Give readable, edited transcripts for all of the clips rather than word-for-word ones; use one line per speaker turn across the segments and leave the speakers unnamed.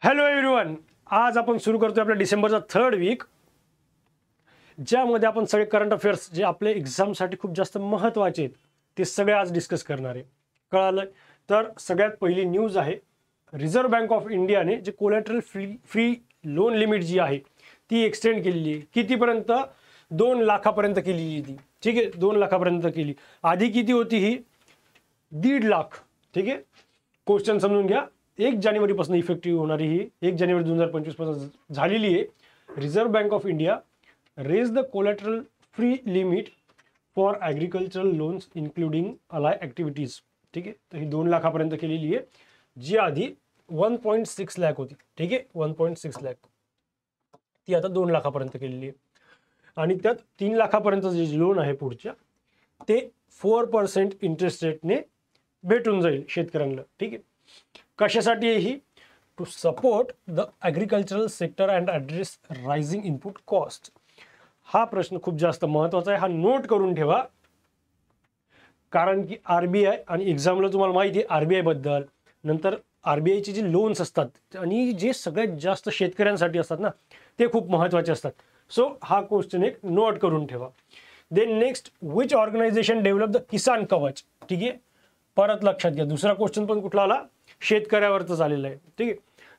Hello everyone, आज आपण सुरू करतोय आपल्या डिसेंबरचा थर्ड वीक, ज्यामध्ये आपण सगळे करंट अफेअर्स जे आपले एक्झामसाठी खूप जास्त महत्त्वाचे आहेत ते सगळे आज डिस्कस करणार आहे. कळालं? तर सगळ्यात पहिली न्यूज आहे, रिझर्व्ह बँक ऑफ इंडियाने जे कोलॅटरल फ्री लोन लिमिट जी आहे ती एक्सटेंड केलेली आहे. कितीपर्यंत? 2 लाखापर्यंत केलेली ती. ठीक आहे, 2 लाखापर्यंत केली. आधी किती होती ही? 1.5 लाख. ठीक आहे, क्वेश्चन समजून घ्या. 1 जानेवारीपासून इफेक्टिव्ह होणारी ही 1 जानेवारी 2025 पासून झालेली आहे. Reserve bank of India raise the collateral free limit for agricultural loans including allied activities. ठीक आहे, तर ही 2 लाखापर्यंत केलेली आहे, जी आधी 1.6 लाख होती. ठीक आहे, 1.6 लाख ती आता 2 लाखापर्यंत केलेली आहे. आणि त्यात 3 लाखापर्यंत जे लोन आहे पुढच्या ते 4% इंटरेस्ट रेटने भेटून जाईल शेतकऱ्यांना. ठीक आहे, कशासाठी आहे ही? To support the agricultural sector and address rising input cost. हा प्रश्न खूप जास्त महत्त्वाचा आहे, हा नोट करून ठेवा. कारण की RBI आणि एक्झामला तुम्हाला माहिती आहे RBI बद्दल, नंतर RBIचे जे लोन्स असतात आणि जे सगळ्यात जास्त शेतकऱ्यांसाठी असतात ना, ते खूप महत्त्वाचे असतात. सो हा क्वेश्चन एक नोट करून ठेवा. Then next, which organisation develop the Kisan Kavach. ठीक आहे, परत लक्षात घ्या, दुसरा क्वेश्चन पण कुठला आला? शेतकऱ्यावरच आलेला आहे. ठीक आहे,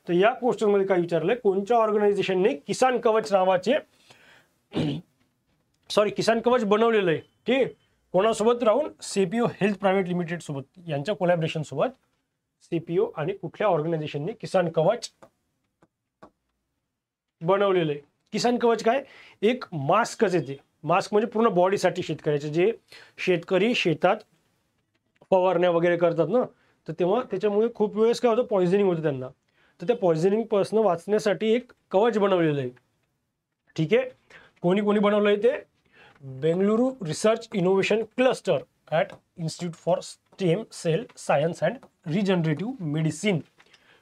तर या क्वेश्चन मध्ये काय विचारलंय, कोणत्या ऑर्गनायझेशनने किसान कवच नावाचे किसान कवच बनवलेलं आहे. ठीक आहे, कोणासोबत राहून? CPO हेल्थ प्रायव्हेट लिमिटेड सोबत, यांच्या कोलॅबरेशन सोबत CPO आणि कुठल्या ऑर्गनायझेशनने किसान कवच बनवलेलं आहे. किसान कवच काय? एक मास्कच येते. मास्क म्हणजे पूर्ण बॉडीसाठी शेतकऱ्याचे, जे शेतकरी शेतात फवारण्या वगैरे करतात ना, तर तेव्हा त्याच्यामुळे खूप वेळेस काय होतं, पॉयझनिंग होतं त्यांना. तर त्या पॉयझनिंग पासून वाचण्यासाठी एक कवच बनवलेलं आहे. ठीक आहे, कोणी कोणी बनवलं आहे ते? Bengaluru research innovation cluster at institute for stem cell science and regenerative medicine.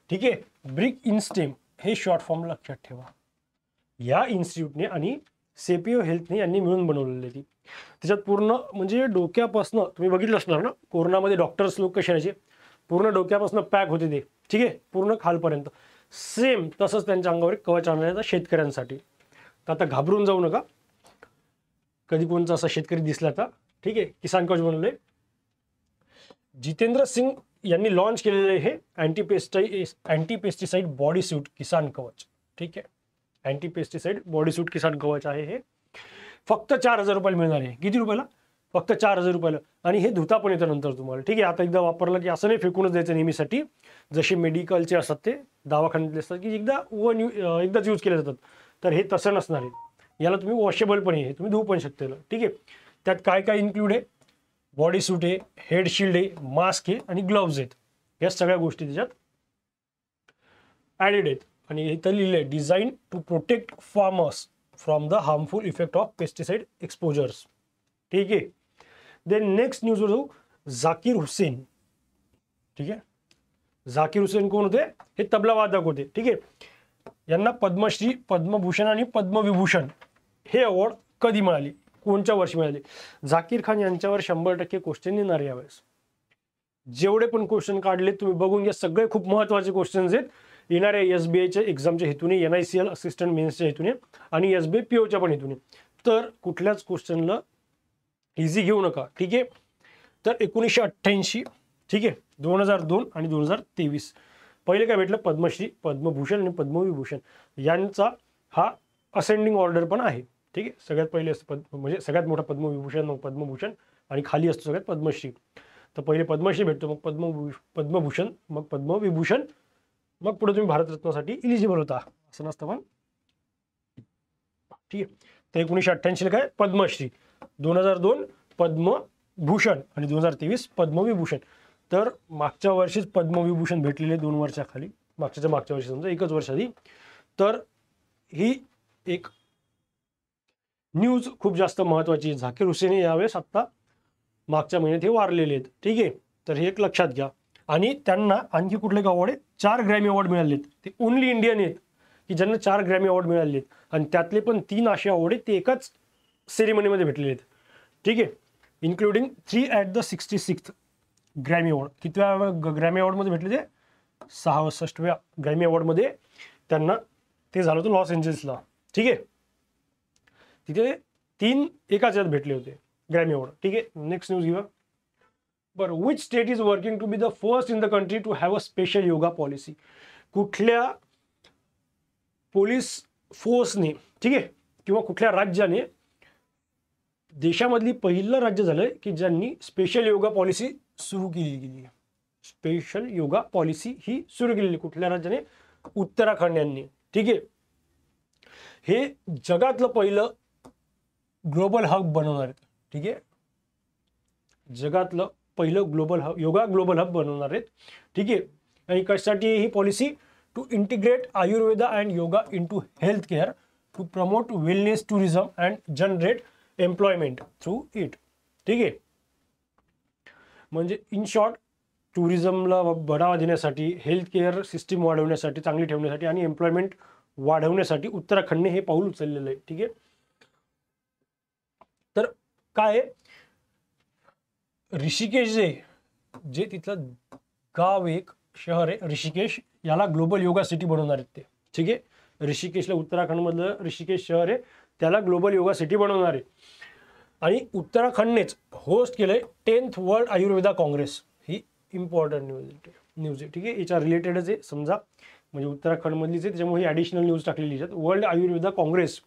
ठीक आहे, ब्रिक इन स्टेम हे शॉर्ट फॉर्म लक्षात ठेवा. या इन्स्टिट्यूटने आणि CPO हेल्थने यांनी मिळून बनवलेली ती. त्याच्यात पूर्ण म्हणजे डोक्यापासून तुम्ही बघितलं असणार ना, कोरोनामध्ये डॉक्टर्स लोक कसे राहायचे, पूर्ण डोक्यापासून पॅक होते ते. ठीक आहे, पूर्ण खालपर्यंत. सेम तसंच त्यांच्या अंगावर कवच आणण्याचा शेतकऱ्यांसाठी. तर आता घाबरून जाऊ नका कधी कोणचा असा शेतकरी दिसला तर. ठीक आहे, किसान कवच बनवले. जितेंद्र सिंग यांनी लॉन्च केलेले हे अँटीपेस्टिसाइड बॉडी सूट किसान कवच. ठीक आहे, अँटीपेस्टिसाइड बॉडी सूट किसान कवच आहे. हे फक्त 4,000 रुपयाला मिळणार आहे. किती रुपयाला? फक्त 4,000 रुपयाला. आणि हे धुता पण येतं नंतर तुम्हाला. ठीक आहे, आता एकदा वापरलं की असं नाही फेकूनच द्यायचं नेहमीसाठी, जसे मेडिकलचे असतात ते दवाखान्यातले असतात की एकदाच यूज केले जातात. तर हे तसं नसणार आहे. याला तुम्ही वॉशेबल पण आहे, तुम्ही धुवू पण शकता. ठीक आहे, त्यात काय काय इन्क्लूड आहे? बॉडी सूट आहे, हेड शिल्ड आहे, मास्क आहे आणि ग्लोव्ज आहेत. या सगळ्या गोष्टी त्याच्यात ॲडेड आहेत. आणि इथं लिहिलं आहे, design to protect farmers from the harmful effect of pesticide exposures. ठीक आहे, देन नेक्स्ट न्यूजवर जाऊ. झाकीर हुसेन. ठीक आहे, झाकीर हुसेन कोण होते? हे तबला वादक होते. ठीक आहे, यांना पद्मश्री, पद्मभूषण आणि पद्मविभूषण हे अवॉर्ड कधी मिळाली, कोणत्या वर्षी मिळाले? झाकीर खान यांच्यावर 100% क्वेश्चन येणार आहे यावेळेस. जेवढे पण क्वेश्चन काढले तुम्ही बघून घ्या, सगळे खूप महत्त्वाचे क्वेश्चन्स आहेत. येणाऱ्या SBIच्या एक्झामच्या हेतूने, NICL असिस्टंट मेन्सच्या हेतूने आणि SBI POच्या पण हेतूने. तर कुठल्याच क्वेश्चनला इझी घेऊ नका. ठीक आहे, तर 1988, ठीक आहे, 2002 आणि 2023 पहिले काय भेटलं? पद्मश्री, पद्मभूषण आणि पद्मविभूषण यांचा हा असेंडिंग ऑर्डर पण आहे. ठीक आहे, सगळ्यात पहिले असतं म्हणजे सगळ्यात मोठा पद्मविभूषण, मग पद्मभूषण आणि खाली असतो सगळ्यात पद्मश्री. तर पहिले पद्मश्री भेटतो, मग पद्मभूषण, मग पद्मविभूषण, मग पुढे तुम्ही भारतरत्नासाठी इलिजिबल होता. असं नसतं पण. ठीक आहे, तर 1988 काय? पद्मश्री, 2002 पद्मभूषण आणि 2023 पद्मविभूषण. तर मागच्या वर्षीच पद्मविभूषण भेटलेले 2 वर्षाखाली, मागच्या वर्षी समजा 1च वर्ष आधी. तर ही एक न्यूज खूप जास्त महत्त्वाची आहे. झाकीर हुसेन यावेळेस आत्ता मागच्या महिन्यात हे वारलेले आहेत. ठीक आहे, तर हे एक लक्षात घ्या. आणि त्यांना आणखी कुठले अवॉर्ड आहे? 4 ग्रॅमी अवॉर्ड मिळालेत. ते ओनली इंडियन आहेत की ज्यांना 4 ग्रॅमी अवॉर्ड मिळाले आहेत. आणि त्यातले पण 3 असे अवॉर्ड आहेत ते एकाच सेरेमनीमध्ये भेटलेले आहेत. ठीक आहे, including 3 at the 66th Grammy award. कितव्या ग्रॅमी अवॉर्डमध्ये भेटले ते? 66व्या ग्रॅमी अवॉर्डमध्ये त्यांना ते झालं होतं लॉस एंजल्सला. ठीक आहे, तिथे 3 एकाच यात भेटले होते ग्रॅमी अवॉर्ड. ठीक आहे, नेक्स्ट न्यूज घेऊया. बरं, which state is working to be the first in the country to have a special yoga policy? कुठल्या पोलीस फोर्सने, ठीक आहे, किंवा कुठल्या राज्याने देशामधली पहिलं राज्य झालंय की ज्यांनी स्पेशल योगा पॉलिसी सुरू केली. स्पेशल योगा पॉलिसी ही सुरू केलेली कुठल्या राज्याने? उत्तराखंड यांनी. ठीक आहे, हे जगातलं पहिलं ग्लोबल हब बनवणार आहेत. ठीक आहे, जगातलं पहिलं global hub, yoga global hub बनवणार आहेत. ठीक आहे, आणि कशासाठी ही policy? To integrate Ayurveda and yoga into health care, to promote wellness tourism and generate employment through it. ठीक आहे, म्हणजे इन शॉर्ट टुरिझमला बढावा देण्यासाठी, हेल्थ केअर सिस्टीम वाढवण्यासाठी, चांगली ठेवण्यासाठी आणि एम्प्लॉयमेंट वाढवण्यासाठी उत्तराखंडने हे पाऊल उचललेलं आहे. ठीक आहे, तर काय आहे, ऋषिकेश जे तिथलं गाव, एक शहर आहे ऋषिकेश, याला ग्लोबल योगा सिटी बनवणार आहेत ते. ठीक आहे, ऋषिकेशला, उत्तराखंडमधलं ऋषिकेश शहर आहे, त्याला ग्लोबल योगा सिटी बनवणार आहे. आणि उत्तराखंडनेच होस्ट केलंय 10th वर्ल्ड आयुर्वेदा काँग्रेस. ही इम्पॉर्टंट न्यूज आहे. ठीक आहे, याच्या रिलेटेडच आहे समजा, म्हणजे उत्तराखंडमधलीच आहे, त्याच्यामुळे ही ॲडिशनल न्यूज टाकलेली आहे. वर्ल्ड आयुर्वेदा काँग्रेस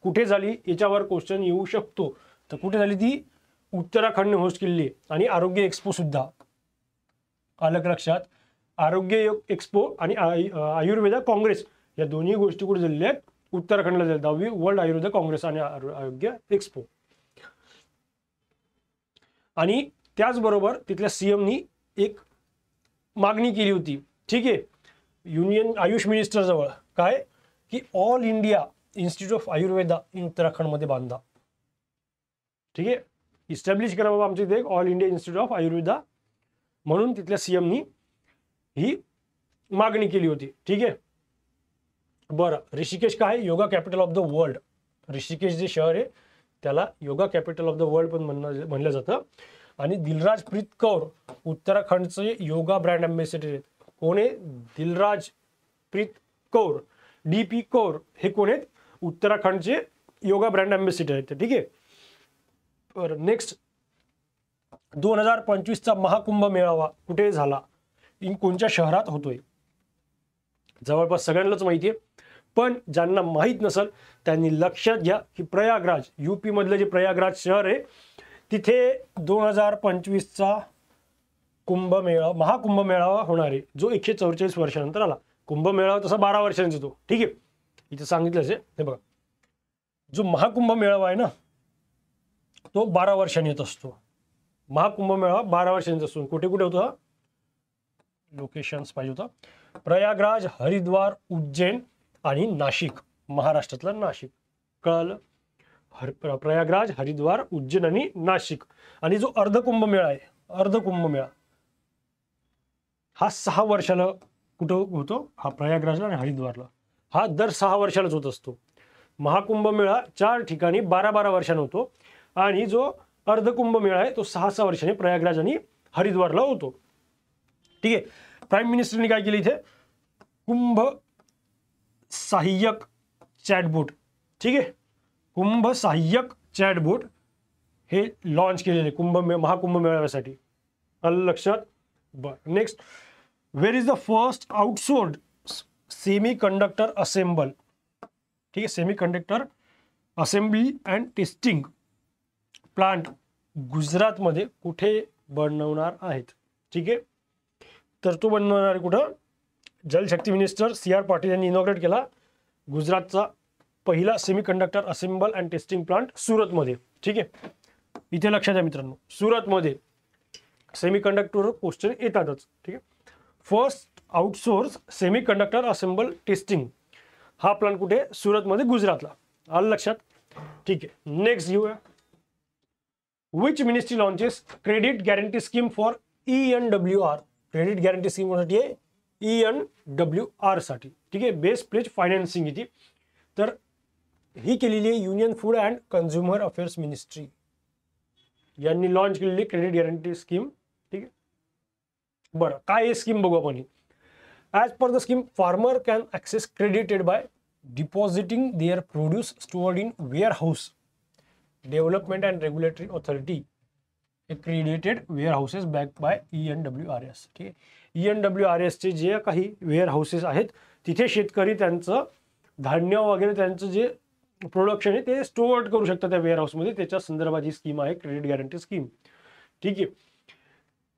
कुठे झाली याच्यावर क्वेश्चन येऊ शकतो. तर कुठे झाली ती? उत्तराखंडने होस्ट केलेली आहे. आणि आरोग्य एक्सपो सुद्धा, आलं लक्षात? आरोग्य एक्सपो आणि आयुर्वेदा काँग्रेस या दोन्ही गोष्टी कुठे झालेल्या आहेत? उत्तराखंडला झाल्या. 10वी वर्ल्ड आयुर्वेदा काँग्रेस आणि आरोग्य एक्सपो. आणि त्याचबरोबर तिथल्या सीएमनी एक मागणी केली होती. ठीक आहे, युनियन आयुष मिनिस्टरजवळ, काय की all India institute of Ayurveda in उत्तराखंडमध्ये बांधा. ठीक आहे, इस्टॅब्लिश करा बाबा आमच्या इथे एक all India institute of Ayurveda, म्हणून तिथल्या सीएमनी ही मागणी केली होती. ठीक आहे, बरं, ऋषिकेश काय? Yoga capital of the world. Rishikesh जे शहर आहे त्याला yoga capital of the world पण म्हणलं जातं. आणि दिलराज प्रीत कौर उत्तराखंडचे योगा ब्रँड अँबॅसेडर आहेत. कोण आहे? दिलराज प्रीत कौर, DP कौर, हे कोण आहेत? उत्तराखंडचे योगा ब्रँड अँबॅसेडर आहेत. ठीक आहे, बरं, नेक्स्ट 2025चा महाकुंभ मेळावा कुठे झाला? इन कोणत्या शहरात होतोय? जवळपास सगळ्यांनाच माहिती आहे, पण ज्यांना माहीत नसेल त्यांनी लक्षात घ्या की प्रयागराज, UP मधलं जे प्रयागराज शहर आहे तिथे 2025चा महाकुंभ मेळावा होणार आहे, जो 144 वर्षानंतर आला. कुंभ मेळावा तसा 12 वर्षांचा तो. ठीक आहे, इथे सांगितलंच आहे. हे बघा, जो महाकुंभ मेळावा आहे ना तो 12 वर्षांनी येत असतो. महाकुंभ मेळावा 12 वर्षांचा असतो. कुठे कुठे होतो? लोकेशन्स पाहिजे होता. प्रयागराज, हरिद्वार, उज्जैन आणि नाशिक, महाराष्ट्रातला नाशिक. कळालं? प्रयागराज, हरिद्वार, उज्जैन आणि नाशिक. आणि जो अर्धकुंभ मेळा आहे, अर्धकुंभ मेळा हा 6 वर्षाला कुठं होतो? हा प्रयागराजला आणि हरिद्वारला. हा दर 6 वर्षालाच होत असतो. महाकुंभ मेळा 4 ठिकाणी 12-12 वर्षांनी होतो. आणि जो अर्धकुंभ मेळा आहे तो 6-6 वर्षांनी प्रयागराज आणि हरिद्वारला होतो. ठीक आहे, प्राईम मिनिस्टरने काय केलं इथे? कुंभ सहाय्यक चॅटबोट. ठीक आहे, कुंभ सहाय्यक चॅटबोट हे लॉन्च केलेले महाकुंभ मेळाव्यासाठी. आलं लक्षात? बरं, next, wear is the first outsourced semi conductor assemble? ठीक आहे, semi conductor assembly and testing plant गुजरातमध्ये कुठे बनवणार आहेत? ठीक आहे, तर तो बनवणार आहे कुठं? जलशक्ती मिनिस्टर CR पाटील यांनी इनॉग्रेट केला गुजरातचा पहिला semiconductor assemble and testing plant सुरतमध्ये. ठीक आहे, इथे लक्षात द्या मित्रांनो, सुरतमध्ये सेमी कंडक्टर क्वेश्चन येतातच. ठीक आहे, first outsource semi conductor assemble testing हा प्लांट कुठे? सुरतमध्ये, गुजरातला. आलं लक्षात? ठीक आहे, नेक्स्ट घेऊया. Which ministry launches credit guarantee scheme for ENWR? Credit guarantee scheme कोणासाठी आहे? ENWR साठी. ठीक आहे, बेस्ट प्लेज फायनान्सिंग येते. तर ही केलेली आहे union food and consumer affairs ministry यांनी लॉन्च केलेली क्रेडिट गॅरंटी स्कीम. ठीक आहे, बरं, काय आहे स्कीम बघू आपण. As per the scheme farmer can access credited by depositing their produce stored in warehouse development and regulatory authority credited warehouses back by ENWRS. ठीक आहे, ENWRSचे जे काही वेअर हाऊसेस आहेत तिथे शेतकरी त्यांचं धान्य वगैरे त्यांचं जे प्रोडक्शन आहे ते स्टोअर करू शकतात त्या वेअर हाऊसमध्ये. त्याच्या संदर्भात ही स्कीम आहे क्रेडिट गॅरंटी स्कीम. ठीक आहे,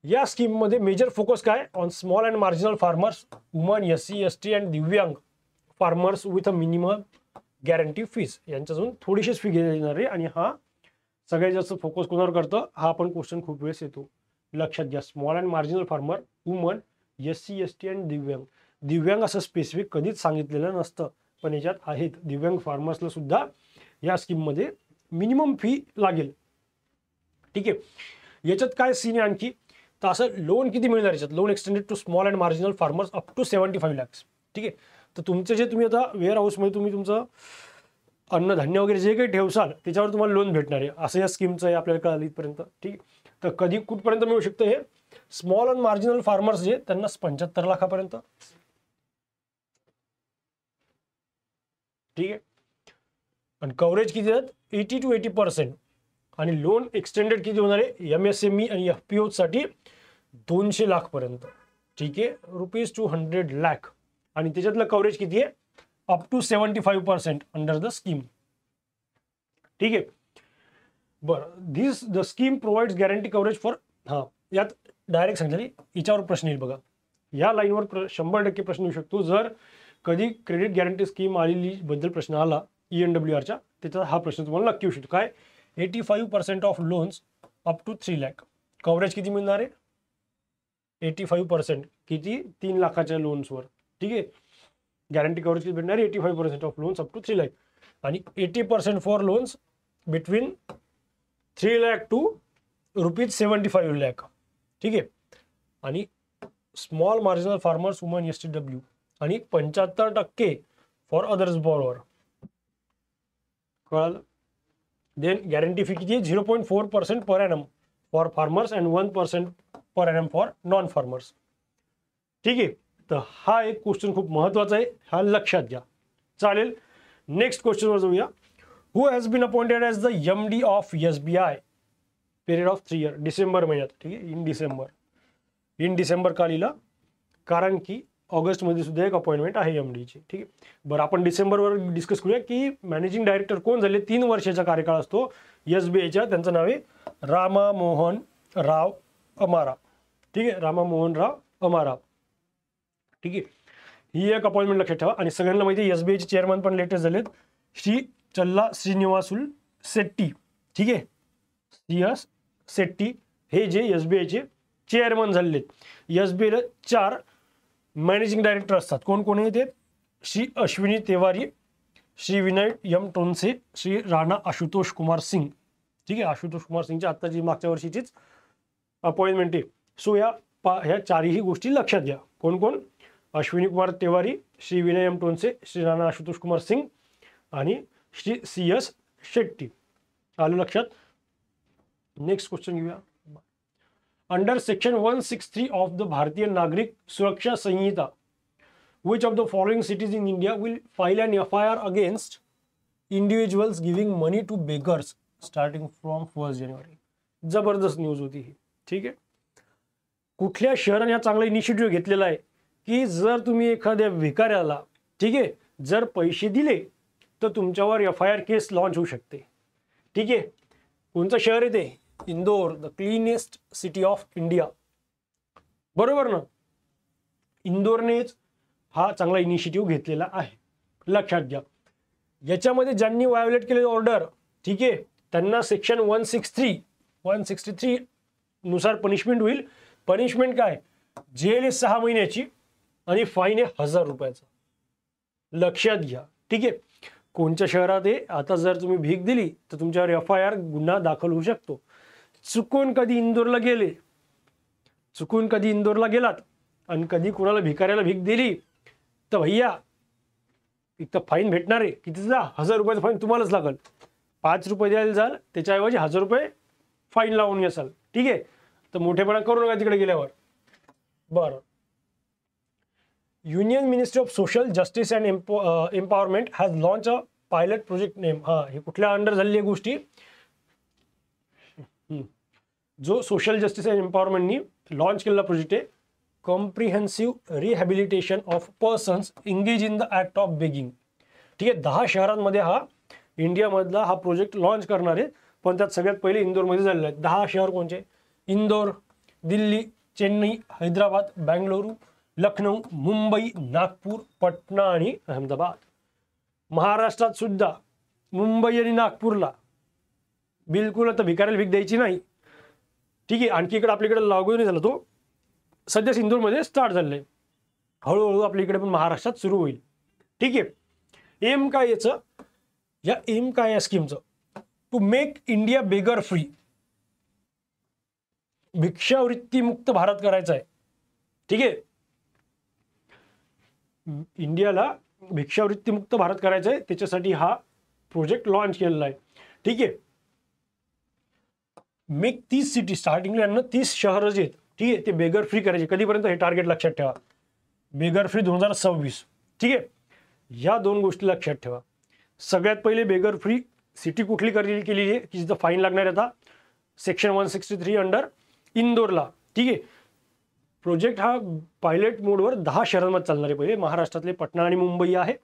या स्कीममध्ये मेजर फोकस काय on small and marginal farmers, woman, SC ST and divyang farmers with a minimum guarantee fees. यांच्यातून थोडीशीच फी घेण्यात येणार आहे आणि हा सगळ्यात जास्त फोकस कोणावर करतं हा पण क्वेश्चन खूप वेळेस येतो. लक्षात घ्या, small and marginal farmer, woman, SC ST and दिव्यांग. दिव्यांग असं स्पेसिफिक कधीच सांगितलेलं नसतं पण याच्यात आहेत. दिव्यांग फार्मर्सला सुद्धा या स्कीममध्ये मिनिमम फी लागेल. ठीक आहे, याच्यात काय सीन आहे आणखी तर असं लोन किती मिळणार याच्यात, loan extended to small and marginal farmers up to 75 lakhs. ठीक आहे, तर तुमचे जे तुम्ही आता वेअर हाऊसमध्ये तुम्ही तुमचं अन्नधान्य वगैरे जे काही ठेवसाल त्याच्यावर तुम्हाला लोन भेटणार आहे असं या स्कीमचं आहे आपल्याला कळालं इथपर्यंत. ठीक, तर कधी कुठपर्यंत मिळू शकतं हे स्मॉल अँड मार्जिनल फार्मर्स जे त्यांना 75 लाखापर्यंत. ठीक आहे, आणि कव्हरेज किती आहेत 80 to 80% आणि लोन एक्सटेंडेड किती होणार आहे MSME आणि FPO साठी 200 लाखपर्यंत. ठीक आहे, ₹200 lakh आणि त्याच्यातलं कव्हरेज किती आहे up to 75% under the scheme. ठीक आहे, बरं the scheme provides guarantee coverage for. यात डायरेक्ट सांगितलेली याच्यावर प्रश्न येईल बघा, या लाईनवर 100% प्रश्न येऊ शकतो. जर कधी क्रेडिट गॅरंटी स्कीम आलेली बद्दल प्रश्न आला ENWRच्या त्याचा हा प्रश्न तुम्हाला नक्की येऊ शकतो. काय 85% of loans up to 3 lakh. कव्हरेज किती मिळणार आहे 85% किती 3 लाखाच्या लोन्सवर. ठीक आहे, गॅरंटी कव्हरेज किती भेटणार 85% of loans up to 3 lakh आणि 80% for loans between 3 lakh to ₹75 lakh. ठीक आहे, आणि small marginal farmers, woman, STW आणि 75% फॉर अदर्स बॉरोवर. कळालं. देन गॅरंटी फी किती आहे 0.4% per annum for farmers and 1% per annum for non farmers. ठीक आहे, तर हा एक क्वेश्चन खूप महत्त्वाचा आहे, हा लक्षात घ्या. चालेल, नेक्स्ट क्वेश्चनवर जाऊया. Who has been appointed as the MD of SBI period of 3 years. December महिन्यात. ठीक आहे, इन डिसेंबर का लिहिला कारण की ऑगस्टमध्ये सुद्धा एक अपॉइंटमेंट आहे MDची. ठीक आहे, बरं आपण डिसेंबरवर डिस्कस करूया की मॅनेजिंग डायरेक्टर कोण झाले. 3 वर्षाचा कार्यकाळ असतो SBIच्या. त्यांचं नाव आहे रामामोहन राव अमारा. ठीक आहे, रामामोहन राव अमारा. ठीक आहे, ही एक अपॉइंटमेंट लक्षात ठेवा. आणि सगळ्यांना माहिती आहे SBIचे चेअरमन पण लेटेस्ट झालेत श्री चल्ला श्रीनिवासुल शेट्टी. ठीक आहे, CS शेट्टी हे जे SBIचे चेअरमन झालेले आहेत. SBIला 4 मॅनेजिंग डायरेक्टर असतात. कोण कोण आहे ते श्री अश्विनी तिवारी, श्री विनय M. टोनसे, श्री राणा आशुतोष कुमार सिंग. ठीक आहे, आशुतोष कुमार सिंगची आत्ताची मागच्या वर्षीचीच अपॉइंटमेंट आहे. सो ह्या 4ही गोष्टी लक्षात घ्या. कोण कोण अश्विनी कुमार तिवारी, श्री विनय M. टोनसे, श्री राणा आशुतोष कुमार सिंग आणि श्री CS शेट्टी. आलं लक्षात. नेक्स्ट क्वेश्चन घेऊया. अंडर सेक्शन 163 ऑफ द भारतीय नागरिक सुरक्षा संहिता which of the following cities in India will file an FIR against individuals giving money to beggars starting from 1st January. जबरदस्त न्यूज होती ही. ठीक आहे, कुठल्या शहराने हा चांगला इनिशिएटिव्ह घेतलेला आहे की जर तुम्ही एखाद्या भिकाऱ्याला ठीक आहे जर पैसे दिले तर तुमच्यावर FIR केस लॉन्च होऊ शकते. ठीक आहे, कोणतं शहर आहे ते Indore, the cleanest city of India. बरोबर ना, इंदोरनेच हा चांगला इनिशिएटिव्ह घेतलेला आहे. लक्षात घ्या. याच्यामध्ये ज्यांनी व्हायोलेट केलेलं ऑर्डर ठीक आहे त्यांना सेक्शन 163 नुसार पनिशमेंट होईल. पनिशमेंट काय जेल आहे 6 महिन्याची आणि फाईन आहे ₹1000. लक्षात घ्या. ठीक आहे, कोणत्या शहरात आहे आता जर तुम्ही भीक दिली तर तुमच्यावर FIR गुन्हा दाखल होऊ शकतो. चुकून कधी इंदोरला गेलात आणि कधी कोणाला भिकाऱ्याला भीक दिली तर भैया एक तर फाईन भेटणार आहे. कितीचा ₹1000 फाईन तुम्हालाच लागल. ₹5 द्यायला जाल त्याच्याऐवजी ₹1000 फाईन लावून घ्याल. ठीक आहे, तर मोठेपणा करू नका तिकडे गेल्यावर. बरं, union ministry of social justice and empowerment has launch a pilot project name. हे कुठल्या अंडर झालेली आहे गोष्टी? जो सोशल जस्टिस अँड एम्पॉवरमेंटनी लॉन्च केलेला प्रोजेक्ट आहे comprehensive rehabilitation of persons engage in the act of begging. ठीक आहे, 10 शहरांमध्ये हा इंडियामधला हा प्रोजेक्ट लॉन्च करणार आहे, पण त्यात सगळ्यात पहिले इंदोरमध्ये झालेलं आहे. 10 शहर कोणचे? इंदोर, दिल्ली, चेन्नई, हैदराबाद, बेंगळुरू, लखनौ, मुंबई, नागपूर, पटना आणि अहमदाबाद. महाराष्ट्रात सुद्धा मुंबई आणि नागपूरला बिलकुल आता भिकाऱ्याला भीक द्यायची नाही. ठीक आहे, आणखी इकडे आपल्याकडे लागू नाही झाला तो, सध्या इंदोरमध्ये स्टार्ट झालेलं आहे. हळूहळू आपल्या इकडे पण महाराष्ट्रात सुरू होईल. ठीक आहे, एम काय याचं? या एम काय या स्कीमचं? To make India beggar free. भिक्षावृत्ती मुक्त भारत करायचा आहे. ठीक आहे, इंडियाला भिक्षावृत्ती मुक्त भारत करायचा आहे, त्याच्यासाठी हा प्रोजेक्ट लॉन्च केलेला आहे. ठीक आहे, मेक 30 सिटी, स्टार्टिंगला 30 शहर जे आहेत, ठीक आहे, ते बेगर फ्री करायचे. कधीपर्यंत? हे टार्गेट लक्षात ठेवा, बेगर फ्री 2026. ठीक आहे, या 2 गोष्टी लक्षात ठेवा. सगळ्यात पहिले बेगर फ्री सिटी कुठली केलेली आहे की जिथं फाईन लागणार आहे? आता सेक्शन 163 अंडर इंदोरला. ठीक आहे, प्रोजेक्ट हा पायलट मोडवर 10 शहरांमध्ये चालणार आहे. पहिले महाराष्ट्रातले पटना आणि मुंबई आहे,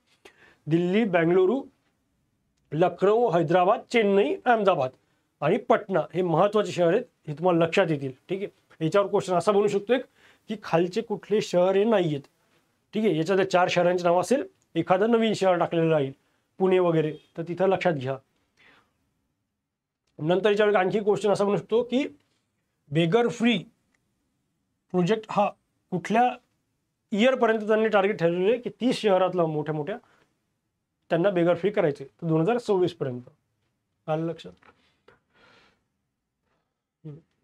दिल्ली, बेंगळुरू, लखनौ, हैदराबाद, चेन्नई, अहमदाबाद आणि पटना हे महत्त्वाचे शहर आहेत, हे तुम्हाला लक्षात येतील. ठीक आहे, याच्यावर क्वेश्चन असा बनू शकतो की खालचे कुठले शहर हे नाही आहेत. ठीक आहे, याच्यात 4 शहरांचे नाव असेल, एखादं नवीन शहर टाकलेलं राहील, पुणे वगैरे, तर तिथं लक्षात घ्या. नंतर याच्यावर आणखी क्वेश्चन असा बनू शकतो की बेगर फ्री प्रोजेक्ट हा कुठल्या इयरपर्यंत त्यांनी टार्गेट ठरवलेलं आहे की 30 शहरातला मोठ्या त्यांना बेगर फ्री करायचे, तर 2026 पर्यंत. आलं लक्षात?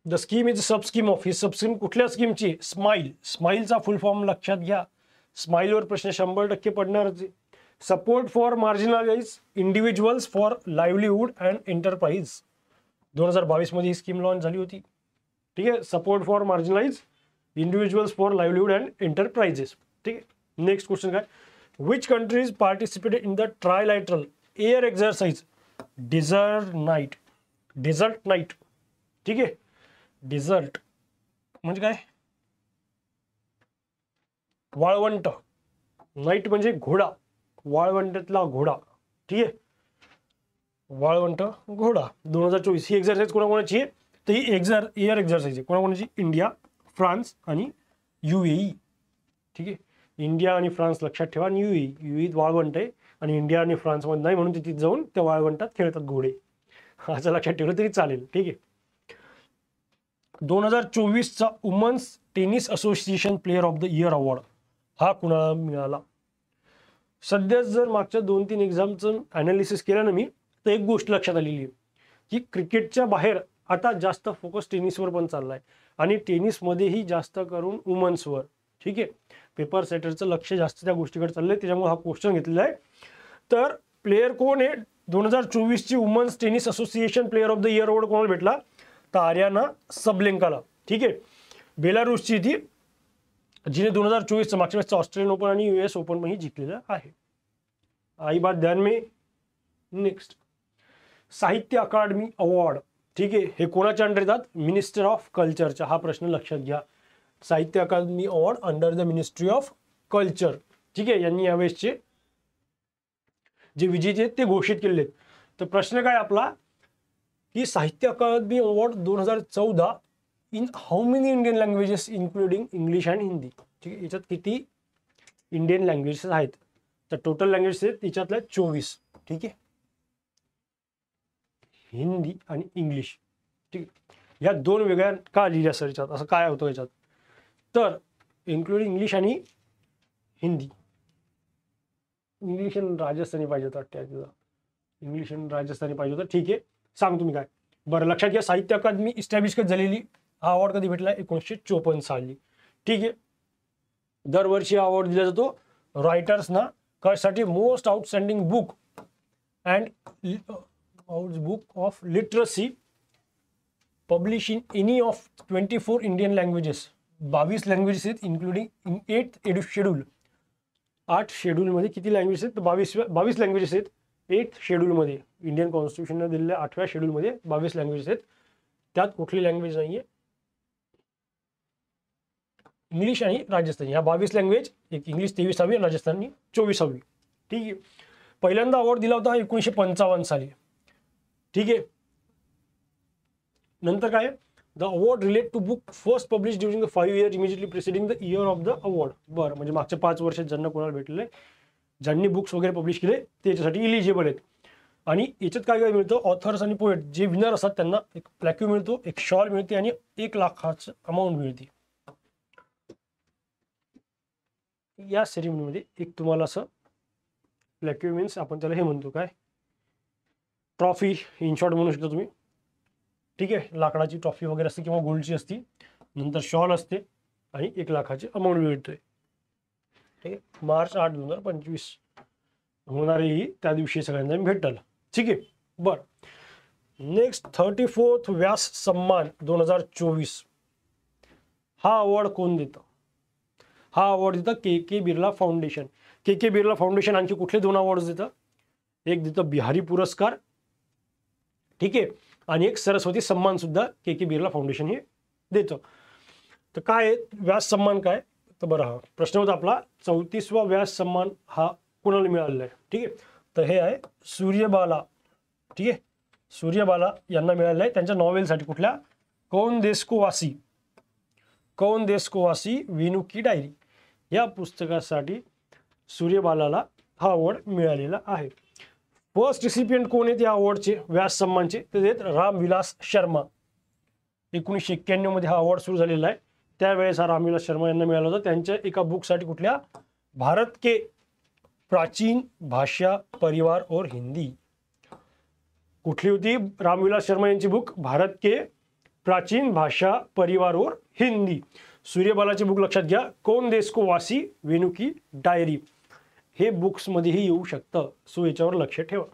The scheme is sub scheme of. ही सबस्कीम कुठल्या स्कीमची? स्माईल. स्माईलचा फुल फॉर्म लक्षात घ्या. स्माईलवर प्रश्न 100% पडणारच आहे. Support for marginalise individuals for livelihood and enterprise. 2022 मध्ये ही स्कीम लॉन्च झाली होती. ठीक आहे, support for marginalise individuals for livelihood and enterprises. ठीक आहे, नेक्स्ट क्वेश्चन काय? Which countries participated in the trilateral air exercise desert night. ठीक आहे, डेझर्ट म्हणजे काय? वाळवंट. नाईट म्हणजे घोडा, वाळवंटातला घोडा. ठीक आहे, वाळवंट घोडा. 2024 ही एक्झरसाइज कोणाकोणाची आहे? तर ही एअर एक्झरसाइज आहे. कोणाकोणाची? इंडिया, फ्रान्स आणि UAE. ठीक आहे, इंडिया आणि फ्रान्स लक्षात ठेवा. आणि UAE वाळवंट आहे आणि इंडिया आणि फ्रान्समध्ये नाही, म्हणून तिथे जाऊन त्या वाळवंटात खेळतात घोडे. असं लक्षात ठेवलं तरी चालेल. ठीक आहे, 2024चा women's tennis association player of the year award हा कुणाला मिळाला? सध्या जर मागच्या 2-3 एक्झामचं ॲनालिसिस केलं ना मी, तर एक गोष्ट लक्षात आलेली आहे की क्रिकेटच्या बाहेर आता जास्त फोकस टेनिसवर पण चालला आहे आणि टेनिसमध्येही जास्त करून वुमन्सवर. ठीक आहे, पेपर सेटरचं लक्ष जास्त त्या गोष्टीकडे चाललं आहे, त्याच्यामुळे हा क्वेश्चन घेतलेला आहे. तर प्लेयर कोण आहे? 2024ची women's tennis association player of the year award कोणाला भेटला? तर आर्याना सबलेंकाला. ठीक आहे, बेलारूसची ती, जिने 2024चं मागच्या वेळेसचं ऑस्ट्रेलियन ओपन आणि US ओपन ही जिंकलेलं आहे. आई बात ध्यान में. नेक्स्ट, साहित्य अकादमी अवॉर्ड. ठीक आहे, हे कोणाच्या अंडर येतात? मिनिस्टर ऑफ कल्चरच्या. हा प्रश्न लक्षात घ्या. Sahitya Akademi award under the ministry of culture. ठीक आहे, यांनी यावेळेसचे जे विजेते आहेत ते घोषित केलेले आहेत. तर प्रश्न काय आपला की Sahitya Akademi award 2014 in how many Indian languages including English and Hindi. ठीक आहे, याच्यात किती इंडियन लँग्वेजेस आहेत? तर टोटल लँग्वेजेस आहेत त्याच्यातल्या 24. ठीक आहे, हिंदी आणि इंग्लिश. ठीक आहे, ह्या 2 वेगळ्या का लिहिल्या सर याच्यात? असं काय होतं याच्यात? तर इन्क्लुडिंग इंग्लिश आणि हिंदी. इंग्लिश आणि राजस्थानी पाहिजे होतं वाटतं. इंग्लिश आणि राजस्थानी पाहिजे होतं. ठीक आहे, सांग तुम्ही काय. बरं, लक्षात घ्या. साहित्य अकादमी इस्टॅब्लिश कधी झालेली? हा अवॉर्ड कधी भेटला? 1954 साली. ठीक आहे, दरवर्षी अवॉर्ड दिला जातो रायटर्सना कशासाठी? Most outstanding book and book of literacy publish in any of 24 Indian languages. 22 languages आहेत इन्क्लुडिंग इन 8th शेड्यूल 8 शेड्यूलमध्ये किती लँग्वेजेस आहेत? तर 22 लँग्वेजेस आहेत 8 शेड्यूलमध्ये. इंडियन कॉन्स्टिट्यूशनने दिलेल्या 8व्या शेड्यूलमध्ये 22 लँग्वेजेस आहेत. त्यात कुठली लँग्वेज नाही आहे? इंग्लिश आणि राजस्थानी. ह्या 22 लँग्वेज, एक इंग्लिश 23वी आणि राजस्थानी 24वी. ठीक आहे. पहिल्यांदा अवॉर्ड दिला होता 1955 साली. ठीक आहे. नंतर काय? The award relate to book first publish during the 5 years immediately preceding the year of the award. बरं, म्हणजे मागच्या 5 वर्षात ज्यांना कोणाला भेटलेलं आहे, ज्यांनी बुक्स वगैरे पब्लिश केले ते याच्यासाठी इलिजिबल आहेत. आणि याच्यात काय काय मिळतं? ऑथर्स आणि पोएट जे विनर असतात त्यांना एक प्लॅक्यू मिळतो, एक शॉल मिळते आणि 1 लाखाचं अमाऊंट मिळते. या सेरेमनीमध्ये एक तुम्हाला असं प्लॅक्यू मीन्स आपण त्याला हे म्हणतो काय, ट्रॉफी इन शॉर्ट म्हणू शकता तुम्ही. ठीक आहे. लाकडाची ट्रॉफी वगैरे असते किंवा गोल्डची असती. नंतर शॉल असते आणि 1 लाखाचे अमाऊंट मिळतोय. ठीक आहे. मार्च 8, 2025 होणारीही त्या दिवशी सगळ्यांना भेटल. ठीक आहे. बरं, नेक्स्ट 34th व्यास सम्मान 2024. हा अवॉर्ड कोण देतं? हा अवॉर्ड देतं के बिर्ला फाउंडेशन. के बिर्ला फाउंडेशन आणखी कुठले 2 अवॉर्ड देतं? एक देतं बिहारी पुरस्कार, ठीक आहे, आणि एक सरस्वती सन्मान सुद्धा के बिर्ला फाउंडेशन हे देतं. तर काय व्यास सन्मान काय? तर बरं, हा प्रश्न होता आपला 34वा व्यास सन्मान हा कोणाला मिळालेला आहे? ठीक आहे. तर हे आहे सूर्यबाला. ठीक आहे. सूर्यबाला यांना मिळालेलं आहे त्यांच्या नॉवेलसाठी. कुठल्या? कौन देश को वासी वेणू की डायरी या पुस्तकासाठी सूर्यबालाला हा अवॉर्ड मिळालेला आहे. फर्स्ट रिसिपियंट कोण आहेत या अवॉर्डचे, व्यास सन्मानचे? ते आहेत रामविलास शर्मा. 1991 मध्ये हा अवॉर्ड सुरू झालेला आहे. त्यावेळेस हा रामविलास शर्मा यांना मिळाला होता त्यांच्या एका बुकसाठी. कुठल्या? भारत के प्राचीन भाषा परिवार और हिंदी. कुठली होती? रामविलास शर्मा यांची बुक भारत के प्राचीन भाषा परिवार और हिंदी. सूर्यबालाची बुक लक्षात घ्या, कौन देश को वासी वेणू की डायरी. हे बुक्समध्येही येऊ शकतं, सो याच्यावर लक्ष ठेवा.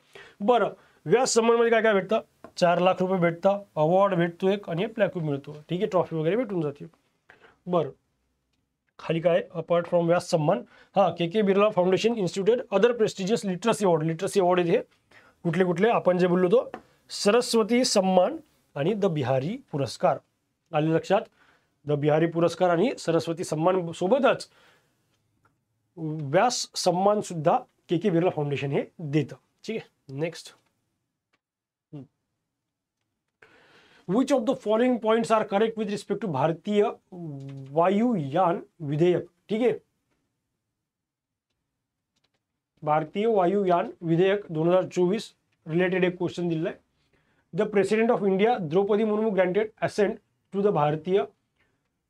बरं, व्यास सन्मानमध्ये काय काय भेटतं? 4 लाख रुपये भेटतं, अवॉर्ड भेटतो एक आणि प्लॅक्यू मिळतो. ठीक आहे. ट्रॉफी वगैरे भेटून जाते. बरं, खाली काय? अपार्ट फ्रॉम व्यास सन्मान, हा K Birla foundation instituted other prestigious literacy award. Literacy award हे कुठले कुठले? आपण जे बोललो तो सरस्वती सन्मान आणि द बिहारी पुरस्कार. आले लक्षात? द बिहारी पुरस्कार आणि सरस्वती सन्मान सोबतच व्यास सन्मान सुद्धा के बिर्ला फाउंडेशन हे देतं. ठीक आहे. Next, which of the following points are correct with respect to Bharatiya Vayuyan विधेयक. ठीक आहे. भारतीय वायुयान विधेयक 2024 रिलेटेड एक क्वेश्चन दिलेला आहे. The president of India Draupadi Murmu granted assent to the Bharatiya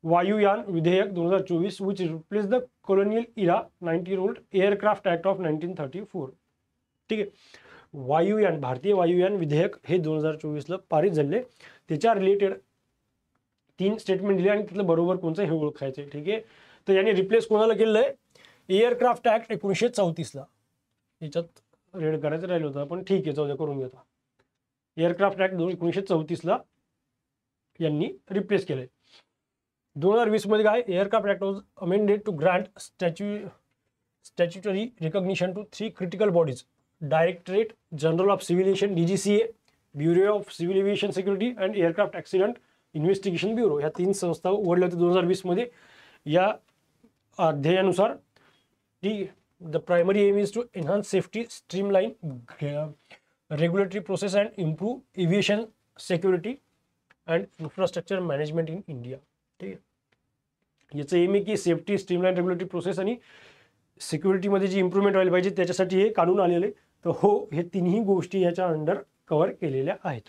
Vayuyan Vidheyak 2024 which replace the colonial era 19-year-old aircraft act of 1934. ठीक आहे. वायुयान, भारतीय वायुयान विधेयक हे 2024ला पारित झाले. त्याच्या रिलेटेड 3 स्टेटमेंट दिले आणि तिथलं बरोबर कोणचं हे ओळखायचं आहे. ठीक आहे. तर यांनी रिप्लेस कोणाला केलेलं आहे? एअरक्राफ्ट ॲक्ट 1934ला. याच्यात रेड करायचं राहिलं होतं पण ठीक आहे, जाऊ द्या, करून घेतो. एअरक्राफ्ट ॲक्ट 1934ला यांनी रिप्लेस केलंय. 2020 मध्ये काय? Aircraft act was amended to grant statutory recognition to 3 critical bodies: directorate general of civil aviation DGCA, bureau of civil aviation security and aircraft accident investigation bureau. ह्या 3 संस्था उघडल्या होत्या 2020 मध्ये. या अध्ययानुसार the primary aim is to enhance safety, streamline regulatory process and improve aviation security and infrastructure management in India. ठीक आहे. याचं M आहे की सेफ्टी, स्ट्रीमलाईन रेग्युलेटरी प्रोसेस आणि सिक्युरिटीमध्ये जी इम्प्रूव्हमेंट व्हायला पाहिजे त्याच्यासाठी हे काढून आलेले. तर हो, हे तिन्ही गोष्टी याच्या अंडर कव्हर केलेल्या आहेत.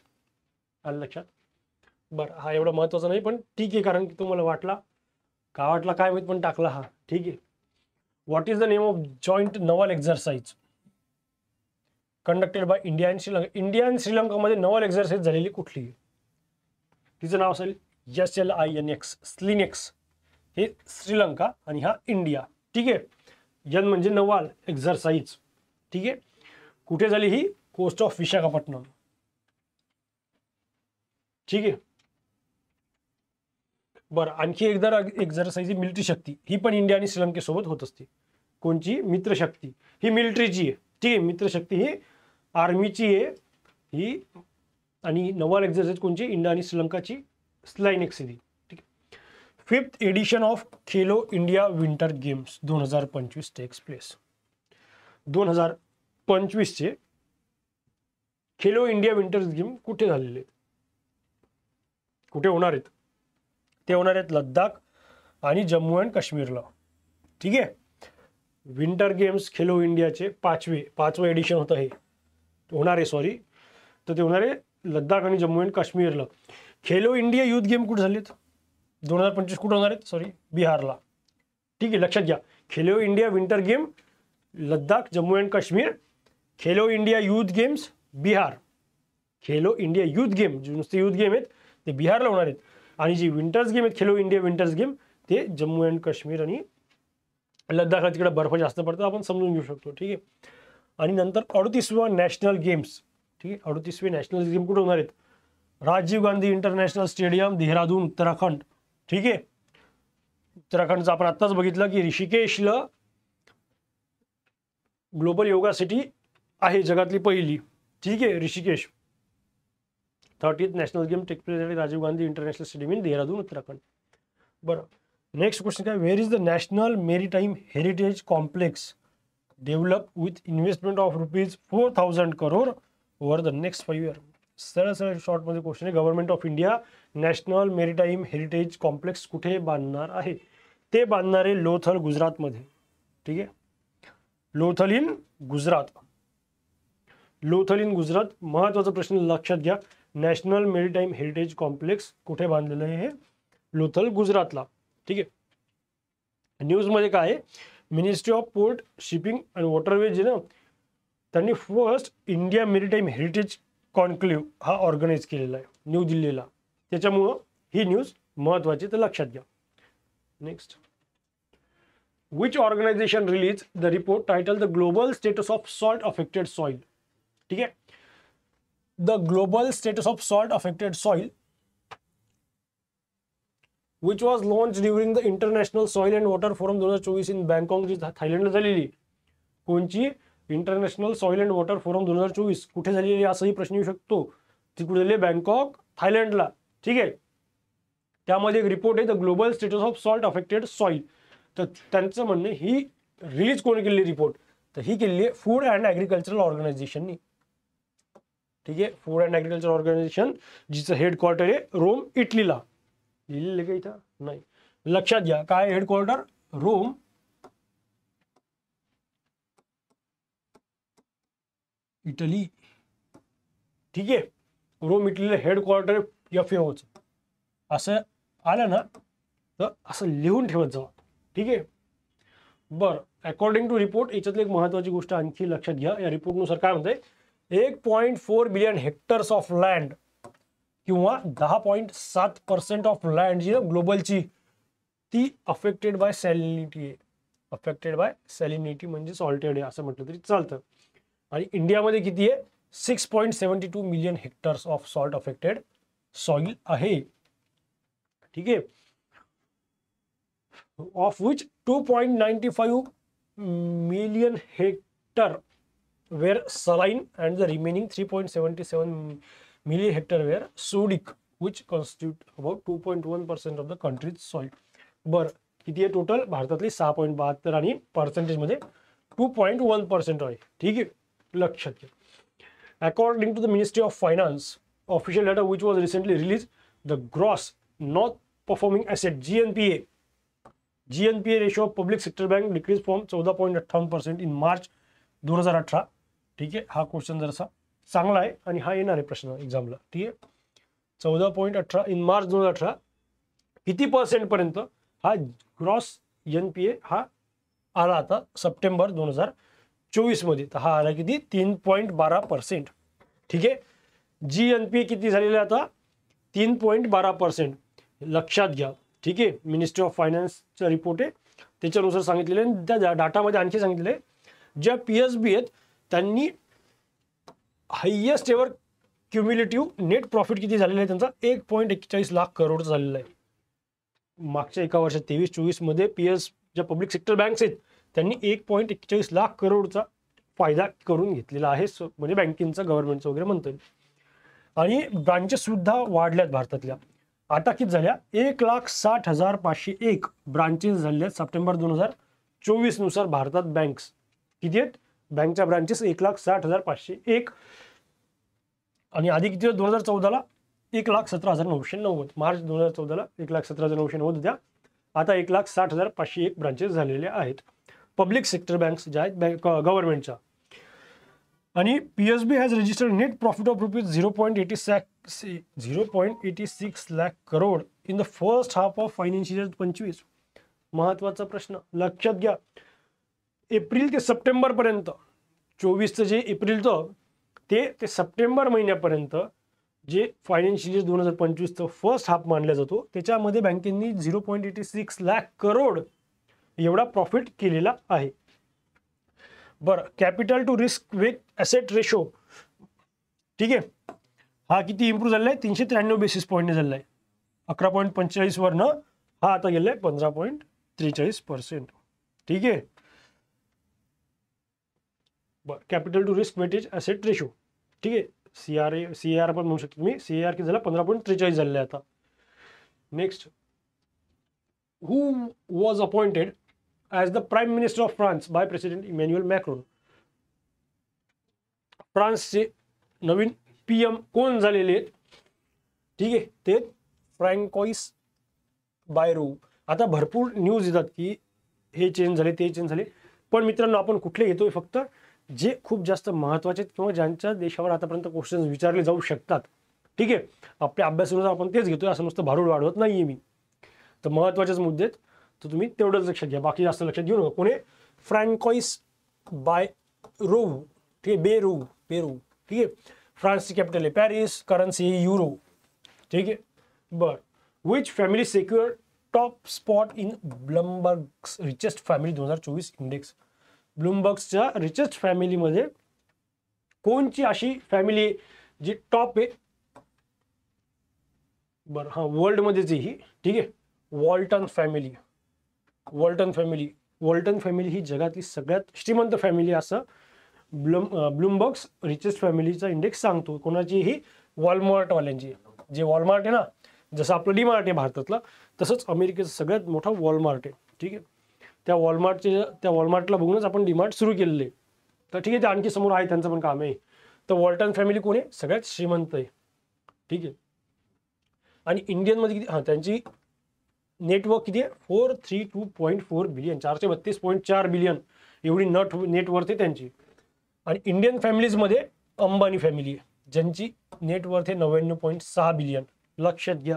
आलं लक्षात? बरं, हा एवढा महत्त्वाचा नाही पण ठीक आहे, कारण की तुम्हाला वाटला काय माहीत पण टाकला हा. ठीक आहे. What is the name of joint naval exercise conducted by India and Sri Lanka? India आणि श्रीलंकामध्ये नवल एक्झरसाइज झालेली कुठली? तिचं नाव असेल SLINX, स्लिनेक्स. हे श्रीलंका आणि हा इंडिया. ठीक आहे. एन म्हणजे नवाल एक्झरसाइज. ठीक आहे. कुठे झाली ही? Coast of Visakhapatnam. ठीक आहे. बरं, आणखी एकदा एक्झरसाइज मिलिटरी शक्ती ही पण इंडिया आणि श्रीलंकेसोबत होत असते. कोणची मित्रशक्ती ही मिलिटरीची आहे, ठीक आहे. मित्रशक्ती ही आर्मीची आहे ही, आणि नवल एक्झरसाइज कोणची इंडिया आणि श्रीलंकाची स्लाइन एक्सिली, ठीक आहे. 5th edition of Khelo India winter games 2025 takes place. 2025चे खेलो इंडिया विंटर गेम कुठे झालेले, कुठे होणार आहेत? ते होणार आहेत लद्दाख आणि जम्मू अँड काश्मीरला, ठीक आहे. विंटर गेम्स खेलो इंडियाचे पाचवं एडिशन होतं हे होणार आहे, सॉरी, तर ते होणार आहे लद्दाख आणि जम्मू अँड काश्मीरला. खेलो इंडिया युथ गेम कुठे झालेत 2025 कुठे होणार आहेत? सॉरी, बिहारला, ठीक आहे. लक्षात घ्या, Khelo India winter game Ladakh Jammu and Kashmir, Khelo India youth games Bihar. Khelo India youth game जे नुसते युथ गेम आहेत ते बिहारला होणार आहेत, आणि जी विंटर्स गेम आहेत खेलो इंडिया विंटर्स गेम ते जम्मू अँड काश्मीर आणि लद्दाखला, तिकडे बर्फ जास्त पडतं, आपण समजून घेऊ शकतो, ठीक आहे. आणि नंतर 38वा नॅशनल गेम्स, ठीक आहे. 38वे नॅशनल गेम कुठे होणार आहेत? राजीव गांधी इंटरनॅशनल स्टेडियम देहरादून उत्तराखंड, ठीक आहे. उत्तराखंडचं आपण आत्ताच बघितलं की ऋषिकेशला ग्लोबल योगा सिटी आहे, जगातली पहिली, ठीक आहे, Rishikesh. 30th national game take place at Rajiv Gandhi international stadium in Dehradun Uttarakhand. बरं, नेक्स्ट क्वेश्चन काय? Where is the national maritime heritage complex develop with investment of ₹4,000 crore over the next 5 years? सरळ शॉर्टमध्ये क्वेश्चन आहे. Government of India national maritime heritage complex कुठे बांधणार आहे? ते बांधणार आहे लोथल, गुजरातमध्ये, ठीक आहे. लोथल इन गुजरात. लोथल इन गुजरात. महत्त्वाचा प्रश्न लक्षात घ्या, नॅशनल मेरीटाईम हेरिटेज कॉम्प्लेक्स कुठे बांधलेलं आहे? हे लोथल, गुजरातला, ठीक आहे. न्यूजमध्ये काय आहे? Ministry of port, shipping and waterways ना, त्यांनी first India maritime heritage conclave हा ऑर्गनाईज केलेला आहे न्यू दिल्लीला, त्याच्यामुळं ही न्यूज महत्त्वाची, तर लक्षात घ्या. Next, which organization release the report title the global status of salt affected soil, ठीक आहे. The global status of salt affected soil which was launched during the International Soil and Water Forum 2024 in Bangkok, जी थायलंडला झालेली. कोणची? International soil and water forum 2024 कुठे झालेली असाही प्रश्न येऊ शकतो. ती कुठे झाली? बँकॉक, थायलंडला, ठीक आहे. त्यामध्ये एक रिपोर्ट आहे the global status of salt affected soil. तर त्यांचं म्हणणं ही रिलीज कोणी केलेली रिपोर्ट? तर ही केलेली आहे फूड अँड ॲग्रिकल्चरल ऑर्गनायझेशननी, ठीक आहे. फूड अँड ॲग्रिकल्चर ऑर्गनायझेशन जिचं हेडक्वार्टर आहे रोम, इटलीला. लिहिलेलं का इथं? नाही. लक्षात घ्या, काय हेडक्वार्टर? रोम, इटली, ठीक आहे. रोम, इटलीला हेडक्वार्टर FAOचं. असं आलं ना तर असं लिहून ठेवत जावं, ठीक आहे. बरं, अकॉर्डिंग टू रिपोर्ट याच्यातली एक महत्त्वाची गोष्ट आणखी लक्षात घ्या. या रिपोर्टनुसार काय म्हणतंय? 1.4 बिलियन हेक्टर्स ऑफ लँड किंवा 10.7% ऑफ लँड जी ग्लोबलची ती अफेक्टेड बाय सॅलिनिटी आहे. अफेक्टेड बाय सॅलिनिटी म्हणजे सॉल्टेड आहे असं म्हटलं तरी चालतं. आणि इंडियामध्ये किती आहे? 6.72 million hectares of salt affected soil आहे, ठीक आहे. Of which 2.95 million hectare were saline and the remaining 3.77 million hectare were sodic which constitute about 2.1% of the country's soil. बरं, किती आहे टोटल? भारतातली 6.72 आणि पर्सेंटेजमध्ये 2.1% आहे, ठीक आहे. लक्षात घ्या. According to the ministry of finance official data which was recently release the gross not performing asset GNPA ratio of public sector bank decrease from 14.58% in March 2018, ठीक आहे. हा क्वेश्चन जरासा चांगला आहे आणि हा येणार आहे प्रश्न एक्झामला, ठीक आहे. 14.18 इन मार्च 2018 किती पर्सेंटपर्यंत हा ग्रॉस NPA हा आला आता सप्टेंबर 2024 मध्ये? तर हा आला किती? 3.12%, ठीक आहे. GNPA किती झालेला आता? 3.12%. लक्षात घ्या, ठीक आहे. मिनिस्ट्री ऑफ फायनान्सचा रिपोर्ट आहे त्याच्यानुसार सांगितलेलं आहे. त्या डाटामध्ये आणखी सांगितलेलं आहे ज्या PSB आहेत त्यांनी highest ever cumulative net profit किती झालेला आहे त्यांचा? 1.41 लाख करोडचा झालेला आहे. मागच्या एका वर्षात 23-24 मध्ये ज्या पब्लिक सेक्टर बँक्स आहेत त्यांनी 1.41 लाख करोडचा फायदा करून घेतलेला आहे, म्हणजे बँकिंगचा, गव्हर्नमेंटचा वगैरे म्हणता येईल. आणि ब्रांचेस सुद्धा वाढल्यात भारतातल्या. आता किती झाल्या, 1,60,501 ब्रांचेस झाल्या सप्टेंबर 2024 नुसार भारतात. बँक्स किती आहेत, बँकच्या ब्रांचेस 1,60,501. आणि आधी किती 2014ला 1,17,990. मार्च 2014ला 1,17,990 होत्या. आता 1,60,501 ब्रांचेस झालेल्या आहेत पब्लिक सेक्टर बँक्स ज्या आहेत गव्हर्नमेंटच्या. आणि PSB has registered net profit of ₹0.86 lakh crore in the first half of financial 25. महत्वाचा प्रश्न लक्षात घ्या, एप्रिल ते सप्टेंबर पर्यंत, 24चं जे एप्रिलचं ते सप्टेंबर महिन्यापर्यंत जे फायनान्शियल 2025चं फर्स्ट हाफ मानला जातो, त्याच्यामध्ये बँकेंनी 0.86 लाख करोड एवढा प्रॉफिट केलेला आहे. बरं, capital to risk with asset ratio, ठीक आहे, हा किती इम्प्रूव्ह झालेला आहे, 393 बेसिस पॉईंटने झालेला आहे. 11.45 वरनं हा आता गेला आहे 15.43%. ठीक आहे. बरं, capital to risk weightage asset ratio, ठीक आहे, CAR पण म्हणू शकतो तुम्ही. CAR किती झाला, 15.43 झालेला आहे आता. Next, who was appointed as the prime minister of France by president Emmanuel Macron. फ्रान्सचे नवीन PM कोण झालेले आहेत, ठीक आहे, ते फ्रँकॉइस बायरो. आता भरपूर न्यूज येतात की हे चेंज झाले, ते चेंज झाले, पण मित्रांनो आपण कुठले घेतोय, फक्त जे खूप जास्त महत्त्वाचे आहेत किंवा ज्यांच्या देशावर आतापर्यंत क्वेश्चन्स विचारले जाऊ शकतात. ठीक आहे, आपल्या अभ्यासानुसार आपण तेच घेतोय, असं नुसतं भारूड वाढवत नाहीये मी. तर महत्त्वाचेच मुद्दे आहेत, तर तुम्ही तेवढंच लक्षात घ्या, बाकी जास्त लक्षात घेऊ नका. कोणी, फ्रँकॉइस बायरो, ठीक आहे, बेरो, ठीक आहे. फ्रान्सची कॅपिटल आहे पॅरिस, करन्सी युरो, ठीक आहे. बरं, which family secure top spot in Bloomberg's richest family 2024 index. ब्लूमबर्गच्या रिचेस्ट फॅमिलीमध्ये कोणची अशी फॅमिली जी टॉप आहे. बरं, हां, वर्ल्डमध्येच आहे ही, ठीक आहे. वॉल्टन फॅमिली ही जगातली सगळ्यात श्रीमंत फॅमिली असं ब्लूमबर्ग्स रिचेस्ट फॅमिलीचा इंडेक्स सांगतो. कोणाची, ही वॉलमार्टवाल्यांची. जे वॉलमार्ट आहे ना, जसं आपलं डीमार्ट आहे भारतातलं, तसंच अमेरिकेचं सगळ्यात मोठा वॉलमार्ट आहे. ठीक आहे, त्या वॉलमार्टला बघूनच आपण डीमार्ट सुरू केलेलं आहे. तर ठीक आहे, ते आणखी समोर आहे, त्यांचं पण काम आहे. तर वॉल्टन फॅमिली कोण आहे, सगळ्यात श्रीमंत आहे. ठीक आहे. आणि इंडियनमध्ये किती, हां, त्यांची नेटवर्क किती आहे, 432.4 बिलियन, 432.4 बिलियन एवढी नेटवर्थ आहे त्यांची. आणि इंडियन फॅमिलीजमध्ये अंबानी फॅमिली आहे, ज्यांची नेटवर्थ आहे 99.6 बिलियन. लक्षात घ्या,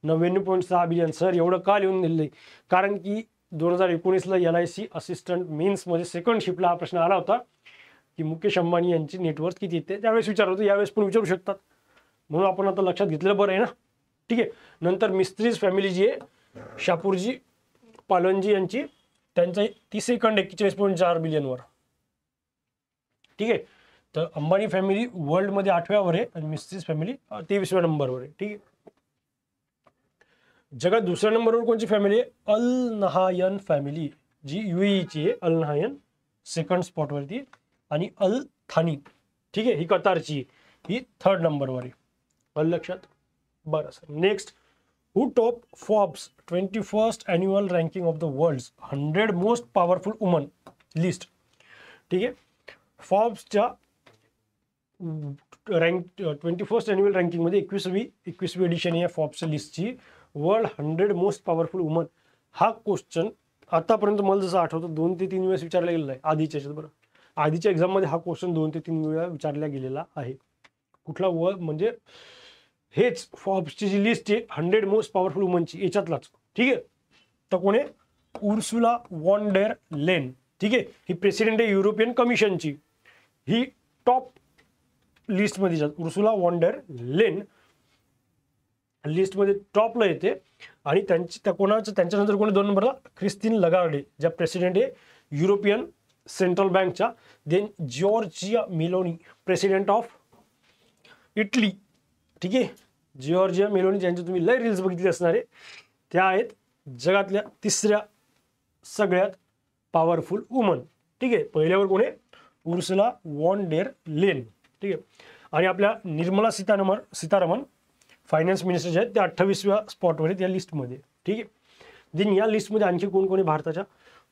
99.6 बिलियन. सर एवढं का लिहून दिलं आहे, कारण की 2019ला LIC असिस्टंट मेन्समध्ये सेकंड शिफ्टला हा प्रश्न आला होता की मुकेश अंबानी यांची नेटवर्थ किती येते. त्यावेळेस विचारलं होतं, यावेळेस पण विचारू शकतात, म्हणून आपण आता लक्षात घेतलेलं बरं आहे ना. ठीक आहे. नंतर मिस्त्रीज फॅमिली जी आहे, शापूरजी पालनजी यांची, त्यांचं ती सेकंड 41.4 बिलियनवर. ठीक आहे. तर अंबानी फॅमिली वर्ल्डमध्ये 8व्यावर आहे आणि मिस्त्रीज फॅमिली 23व्या नंबरवर आहे. ठीक आहे. जगात दुसऱ्या नंबरवर कोणची फॅमिली आहे, अल नहायन फॅमिली, जी UAEची आहे. अल नहायन सेकंड स्पॉटवरती, आणि अल थानी, ठीक आहे, ही कतारची, ही थर्ड नंबरवर आहे. लक्षात. बरं sir, next, who top Forbes 21st annual ranking of the world's 100 most powerful woman list. ठीक आहे. फॉर्ब्सच्या रँक 21st अॅन्युअल रँकिंगमध्ये 21वी एडिशन या फॉर्ब्सच्या लिस्टची, वर्ल्ड 100 मोस्ट पॉवरफुल वुमन. हा क्वेश्चन आतापर्यंत मला जसं आठवतं 2 ते 3 वेळेस विचारला गेलेला आहे आधीच्या याच्यात. बरं, आधीच्या एक्झाममध्ये हा क्वेश्चन 2 ते 3 वेळा विचारला गेलेला आहे. कुठला म्हणजे हेच फॉर्ब्सची जी लिस्ट आहे 100 मोस्ट पॉवरफुल वुमनची, याच्यातलाच. ठीक आहे. तर कोण आहे, उर्सुला वॉन डेर लेन. ठीक आहे, ही प्रेसिडेंट आहे युरोपियन कमिशनची. ही टॉप लिस्टमध्ये जात, उर्सुला वॉन डेर लेन लिस्टमध्ये टॉपला येते. आणि त्यांच्यानंतर कोणी 2 नंबरला, ख्रिस्तीन लगार्डे, ज्या प्रेसिडेंट आहे युरोपियन सेंट्रल बँकच्या. Then Giorgia Meloni, president of Italy. ठीक आहे, जॉर्जिया मेलोनी, ज्यांचे तुम्ही लय रील्स बघितले असणारे, त्या आहेत जगातल्या 3ऱ्या सगळ्यात पॉवरफुल वुमन. ठीक आहे, पहिल्यावर कोण आहे? Ursula von der Leyen. ठीक आहे, आणि आपल्या निर्मला सीतारामन फायनान्स मिनिस्टर जे आहेत ते 28व्या स्पॉटवर आहेत या लिस्टमध्ये. ठीक आहे, देन या लिस्टमध्ये आणखी कोण कोण आहे भारताच्या?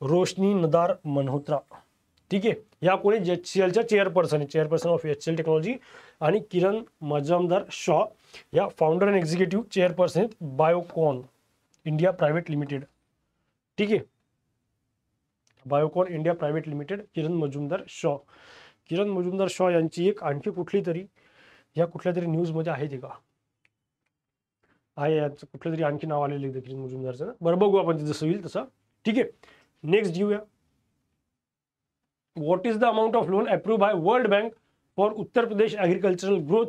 रोशनी नदार मल्होत्रा. ठीक आहे, या कोणी HCLच्या चेअरपर्सन ऑफ HCL टेक्नॉलॉजी, आणि किरण मजामदार शॉ या फाउंडर अँड एक्झिक्युटिव्ह चेअरपर्सन आहेत बायोकॉन इंडिया प्रायव्हेट लिमिटेड. ठीक आहे, बायोकॉन इंडिया प्रायव्हेट लिमिटेड, किरण मजुमदार शॉ यांची एक आणखी कुठल्या तरी न्यूजमध्ये आहे ते का आहे, याचं कुठलं तरी आणखी नाव आलेलं आहे किरण मजुमदारचं ना. बरं, बघू आपण जसं होईल तसं. ठीक आहे, नेक्स्ट घेऊया. What is the amount of loan approve by world bank for Uttar Pradesh agricultural growth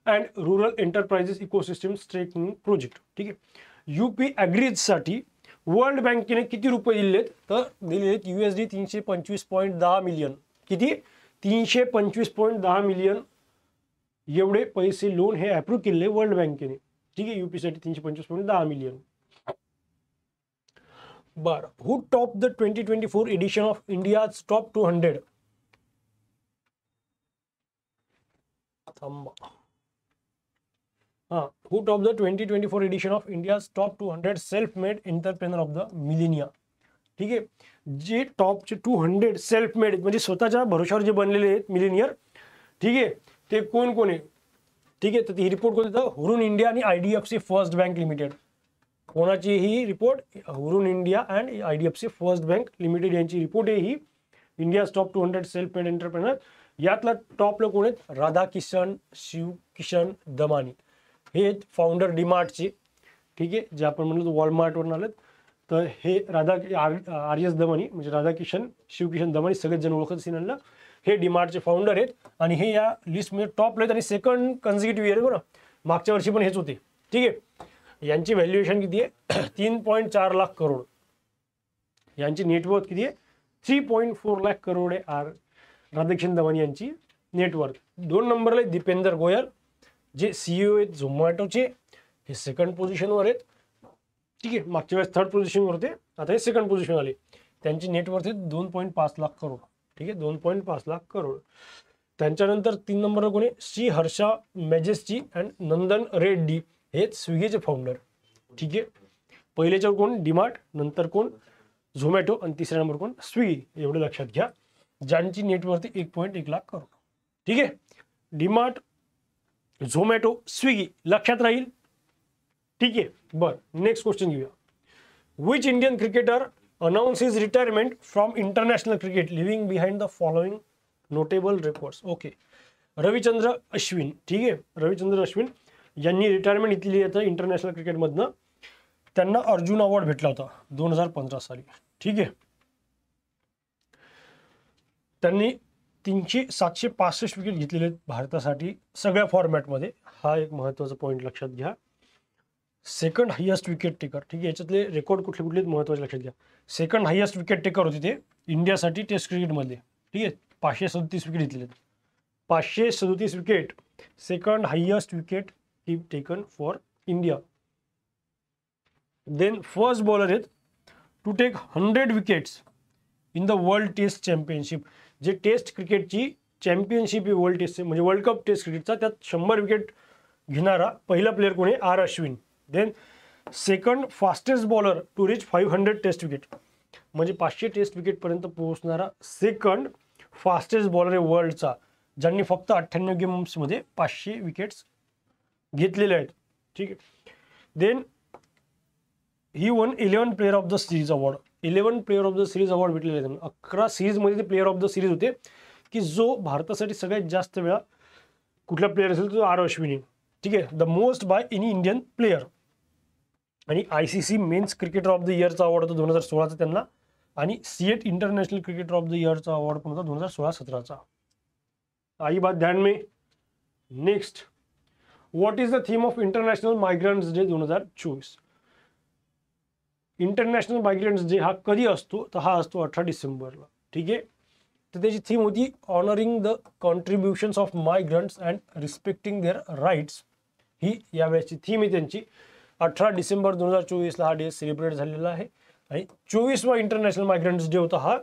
and rural enterprises ecosystem strengthening project. ठीक आहे, UP ॲग्रीजसाठी वर्ल्ड बँकेने किती रुपये दिलेत? तर दिलेले आहेत USD 325.10 मिलियन. किती? 325.10 मिलियन एवढे पैसे लोन हे अप्रूव्ह केले वर्ल्ड बँकेने. ठीक आहे, UP साठी 325.10 मिलियन. बरं, who top the 2024 edition of India's top 200? Who top the 2024 edition of India's top 200 self made entrepreneur of the millennia. ठीक आहे, जे टॉपचे 200 सेल्फ मेड म्हणजे स्वतःच्या भरोशावर जे बनलेले आहेत मिलेनियर. ठीक आहे, ते कोण कोण आहे? ठीक आहे, तर ही रिपोर्ट कोण देतं? हुरून इंडिया आणि IDFC फर्स्ट बँक लिमिटेड. कोणाची ही report? Hurun India and IDFC first bank limited यांची रिपोर्ट आहे ही. India's top 200 self made entrepreneur. यातला टॉपला कोण आहेत? राधाकिशन शिवकिशन दमानी. हे आहेत फाउंडर डीमार्टचे. ठीक आहे, जे आपण म्हणलो वॉलमार्टवरून आलेत. तर हे RS दमानी म्हणजे राधाकिशन शिवकिशन दमानी सगळेच जण ओळखत असेल यांना. हे डीमार्टचे फाउंडर आहेत आणि हे या लिस्टमध्ये टॉपला आहेत आणि सेकंड कन्झिक्युटिव्ह इयर बरं. मागच्या वर्षी पण हेच होते. ठीक आहे, यांची व्हॅल्युएशन किती आहे? 3.4 लाख करोड. यांची नेटवर्थ किती आहे? 3.4 लाख करोड आहे राधाकिशन दमानी यांची नेटवर्थ. 2 नंबरला दीपेंदर गोयल जे CEO आहेत झोमॅटोचे. हे सेकंड पोझिशनवर आहेत. ठीक आहे, मागच्या वेळेस थर्ड पोझिशनवर होते, आता हे सेकंड पोझिशन आले. त्यांची नेटवर्थ आहे 2.5 लाख करोड. ठीक आहे, 2.5 लाख करोड. त्यांच्यानंतर 3 नंबरला कोणी? श्री हर्षा मॅजेस्टी अँड नंदन रेड्डी हे स्विगीचे फाउंडर. ठीक आहे, पहिल्याच्यावर कोण? डीमार्ट, नंतर कोण? झोमॅटो, आणि तिसऱ्या नंबर कोण? स्विगी. एवढं लक्षात घ्या, ज्यांची नेटवर्थ 1.1 लाख करोड. ठीक आहे, डीमार्ट, झोमॅटो, स्विगी लक्षात राहील. ठीक आहे, बरं, नेक्स्ट क्वेश्चन घेऊया. Which Indian cricketer announce his retirement from international cricket living behind the following notable records? Okay, Ravichandran Ashwin. ठीक आहे, रविचंद्र अश्विन यांनी रिटायरमेंट घेतलेली आहे इंटरनॅशनल क्रिकेटमधनं. त्यांना अर्जुन अवॉर्ड भेटला होता 2015 साली. ठीक आहे, त्यांनी 765 विकेट घेतलेले आहेत भारतासाठी सगळ्या फॉर्मॅटमध्ये. हा एक महत्त्वाचा पॉईंट लक्षात घ्या. Second highest wicket taker. ठीक आहे, याच्यातले रेकॉर्ड कुठले महत्त्वाचे लक्षात घ्या. सेकंड हायेस्ट विकेट टेकर होते ते इंडियासाठी टेस्ट क्रिकेटमध्ये. ठीक आहे, 537 विकेट घेतलेले आहेत. 537 विकेट, सेकंड हायेस्ट विकेट ही taken for India. Then first bowler आहेत to take 100 wickets in the world test championship. जे टेस्ट क्रिकेटची चॅम्पियनशिप आहे वर्ल्ड टेस्ट म्हणजे वर्ल्ड कप टेस्ट क्रिकेटचा, त्यात 100 विकेट घेणारा पहिला प्लेअर कोण आहे? R Ashwin. Then second fastest bowler to reach 500 test wicket म्हणजे 500 टेस्ट विकेटपर्यंत पोहोचणारा सेकंड फास्टेस्ट बॉलर आहे वर्ल्डचा, ज्यांनी फक्त 98 गेम्समध्ये 500 विकेट्स घेतलेले आहेत. ठीक आहे, then he won 11 player of the series award. 11 player of the series award भेटलेले आहेत. 11 सिरीजमध्ये ते प्लेअर ऑफ द सिरीज होते की जो भारतासाठी सगळ्यात जास्त वेळा कुठला प्लेअर असेल तो R अश्विनी. ठीक आहे, the most by any Indian player. आणि ICC men's cricketer of the इयरचा अवॉर्ड होता 2016चा त्यांना, आणि C8 international cricketer of the इयरचा अवॉर्ड पण होता 2016-17चा. आई बात ध्यान में. Next, what is the theme of international migrants day 2024? International migrants day हा कधी असतो? तर हा असतो 18 डिसेंबरला. ठीक आहे, तर त्याची थीम होती honouring the contributions of migrants and respecting their rights. ही यावेळेची थीम आहे त्यांची. 18 डिसेंबर 2024ला हा डे सेलिब्रेट झालेला आहे आणि 24वा इंटरनॅशनल मायग्रंट्स डे होता हा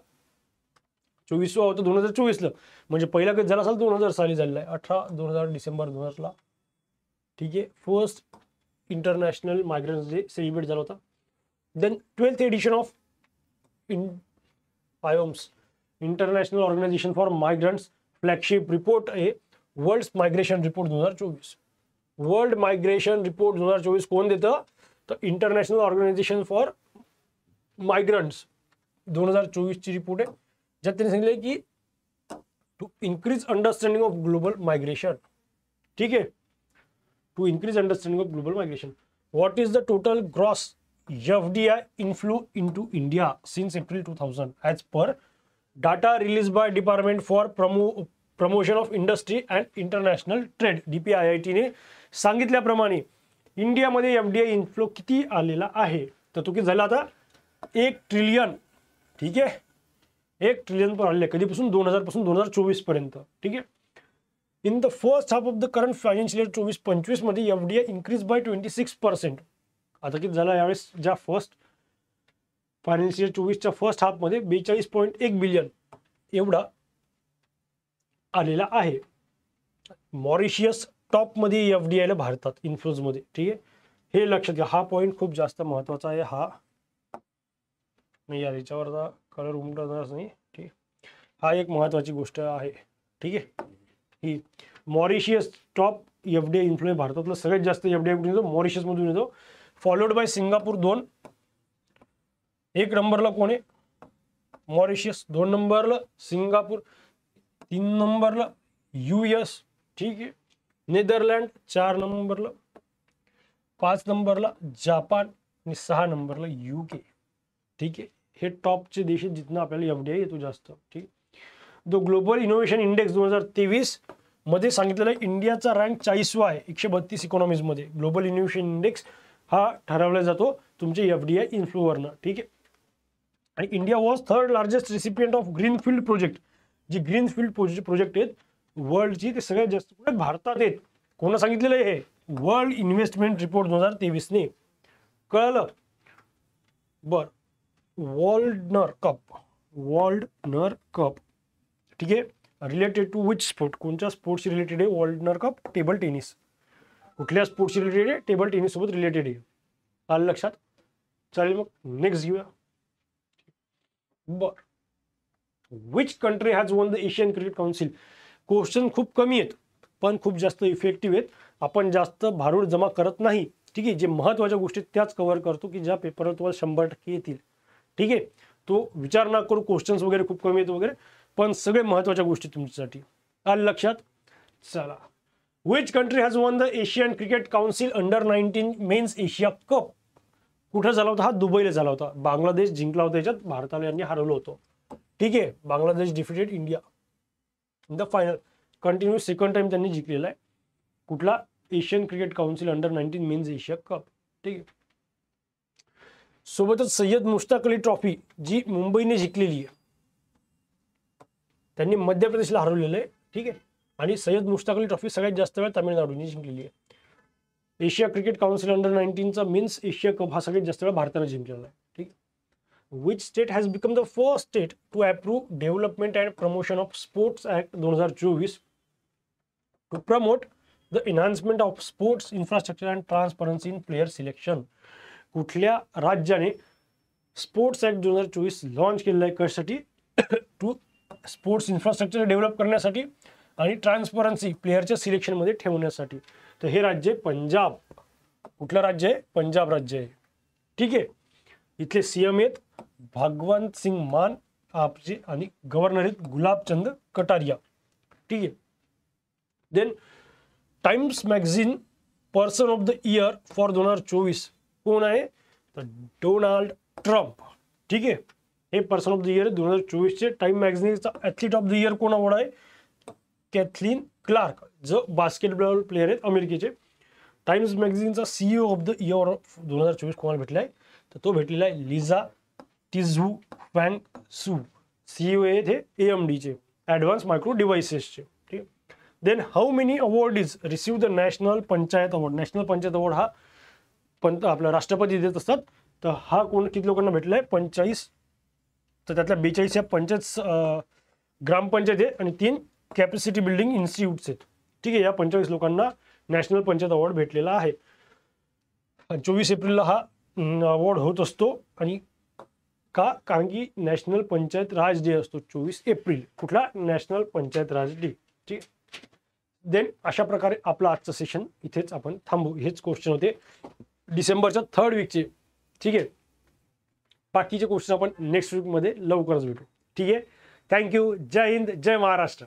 24वा होता 2024ला, म्हणजे पहिला कधी झाला असेल 2000 साली झालेला आहे, 2000 डिसेंबर 2000ला. ठीक आहे, first international migrants day celebrate झाला होता. Then 12th edition of IOMS international organisation for migrants flagship report आहे world migration report 2024. World migration report 2024 कोण देतं, तर इंटरनॅशनल ऑर्गनायझेशन फॉर मायग्रंट्स 2024ची रिपोर्ट आहे, ज्यात त्यांनी सांगितलं की to increase understanding of global migration. ठीक आहे, to increase understanding of global migration. What is the total gross FDI inflow into India since April 2000 as per data released by Department for Promotion of Industry and International Trade DPIIT ने सांगितल्याप्रमाणे इंडियामध्ये FDI inflow किती आलेला आहे, तर तो किती झाला आता 1 ट्रिलियन. ठीक आहे, 1 ट्रिलियन पर आलेले कधीपासून 2000 पासून 2024 पर्यंत. ठीक आहे, in the first half of the current financial year 24-25 मध्ये FDI इन्क्रीज बाय 26%. आता किती झाला यावेळेस, ज्या फर्स्ट फायनान्शियल 24च्या फर्स्ट हाफमध्ये 42.1 बिलियन एवढा आलेला आहे. मॉरिशियस टॉपमध्ये FDIला भारतात इन्फ्लोजमध्ये. ठीक आहे, हे लक्षात घ्या, हा पॉईंट खूप जास्त महत्त्वाचा आहे. हा नाही यार, याच्यावरचा कलर उमटणारच नाही. ठीक, हा एक महत्त्वाची गोष्ट आहे. ठीक आहे, ही मॉरिशियस टॉप FDI इन्फ्लो भारतातलं सगळ्यात जास्त FDI कुठून येतो, मॉरिशियसमधून येतो. फॉलोड बाय सिंगापूर 2, 1 नंबरला कोण आहे मॉरिशियस, 2 नंबरला सिंगापूर, 3 नंबरला US. ठीक आहे, नेदरलँड 4 नंबरला, 5 नंबरला जापान आणि 6 नंबरला UK. ठीक आहे, हे टॉपचे देश आहेत जिथनं आपल्याला FDI येतो जास्त. ठीक, द ग्लोबल इनोव्हेशन इंडेक्स 2023 मध्ये सांगितलेलं आहे इंडियाचा रँक 40वा आहे 132 इकॉनॉमीजमध्ये. ग्लोबल इनोव्हेशन इंडेक्स हा ठरवला जातो तुमचे FDI इन्फ्लोवरनं. ठीक आहे, आणि India was 3rd largest recipient of greenfield project. जे ग्रीनफील्ड प्रोजेक्ट आहेत वर्ल्डची, ते सगळ्यात जास्त कुठे भारतात आहेत. कोण सांगितलेलं आहे हे, वर्ल्ड इन्व्हेस्टमेंट रिपोर्ट 2023 ने. कळलं, बर. वॉल्डनर कप. ठीक आहे, रिलेटेड टू विच स्पोर्ट, कोणत्या स्पोर्ट्सशी रिलेटेड आहे वॉल्डनर कप, टेबल टेनिस. कुठल्या स्पोर्ट्सशी रिलेटेड आहे, टेबल टेनिस सोबत रिलेटेड आहे. आलं लक्षात, चालेल. मग नेक्स्ट घेऊया. बर, which country has won the Asian cricket council. Question खूप कमी आहेत पण खूप जास्त इफेक्टिव्ह आहेत. आपण जास्त भारूड जमा करत नाही. ठीक आहे, जे महत्त्वाच्या गोष्टी त्याच कव्हर करतो की ज्या पेपरवर तुम्हाला 100% येतील. ठीक आहे, तो विचार ना करू, क्वेश्चन्स वगैरे खूप कमी आहेत वगैरे, पण सगळे महत्त्वाच्या गोष्टी तुमच्यासाठी. आलं लक्षात, चला. Which country has won the Asian cricket council under men's Asia cup. कुठं झाला होता हा, दुबईला झाला होता. बांगलादेश जिंकला होता, याच्यात भारताला यांनी हरवलं होतं. ठीक आहे, Bangladesh defeated India in the final. Continue second time त्यांनी जिंकलेला आहे. कुठला, Asian cricket council under men's Asia cup. ठीक आहे, सोबतच सय्यद मुश्ताक अली ट्रॉफी जी मुंबईने जिंकलेली आहे, त्यांनी मध्य प्रदेशला हरवलेलं आहे. ठीक आहे, आणि सय्यद मुश्ताक अली ट्रॉफी सगळ्यात जास्त वेळ तामिळनाडूने जिंकलेली आहे. एशिया क्रिकेट काउन्सिल अंडर-19चा मेन्स एशिया कप हा सगळ्यात जास्त वेळ भारताने जिंकलेला आहे. ठीक आहे, which state has become the first state to approve development and promotion of sports act 2024 to promote the enhancement of sports infrastructure and transparency in player selection. कुठल्या राज्याने स्पोर्ट्स ॲक्ट 2024 लॉन्च केलेलं आहे, कशासाठी, टू स्पोर्ट्स इन्फ्रास्ट्रक्चर डेव्हलप करण्यासाठी आणि transparency प्लेयरच्या सिलेक्शनमध्ये ठेवण्यासाठी. तर हे राज्य आहे पंजाब. कुठलं राज्य आहे, पंजाब राज्य आहे. ठीक आहे, इथले CM आहेत भगवंत सिंग मान आपचे आणि गव्हर्नर आहेत गुलाबचंद कटारिया. ठीक आहे, then Times magazine person of the year for 2024 कोण आहे, तर डोनाल्ड ट्रम्प. ठीक आहे, हे पर्सन ऑफ द इयर 2024चे. टाइम मॅगझिनचा ॲथलीट ऑफ द इयर कोण अवॉर्ड आहे, कॅथलीन क्लार्क, जो बास्केटबॉल प्लेयर आहेत अमेरिकेचे. टाइम्स मॅगझिनचा CEO of the year of 2024 कोणाला भेटला आहे, तर तो भेटलेला आहे लिझा टिझू फँग सू. CEO आहेत हे AMDचे, ॲडव्हान्स मायक्रो डिव्हाइसेसचे. ठीक आहे, then how many award is receive the national panchayat award. National panchayat award हा आपला राष्ट्रपती देत असतात. तर हा कोण किती लोकांना भेटला आहे, 45. तर त्यातल्या 42 या पंचायत ग्रामपंचायत आहे आणि 3 कॅपॅसिटी बिल्डिंग इन्स्टिट्यूट्स आहेत. ठीक आहे, या 45 लोकांना नॅशनल पंचायत अवॉर्ड भेटलेला आहे. 24 एप्रिलला हा अवॉर्ड होत असतो. आणि का? कारण की नॅशनल पंचायत राज डे असतो 24 एप्रिल. कुठला? नॅशनल पंचायत राज डे. ठीक. देन अशा प्रकारे आपलं आजचं सेशन इथेच आपण थांबू. हेच क्वेश्चन होते डिसेंबरच्या 3rd वीकचे. ठीक आहे, बाकीचे क्वेश्चन आपण नेक्स्ट वीकमध्ये लवकरच भेटू. ठीक आहे, थँक्यू. जय हिंद, जय महाराष्ट्र.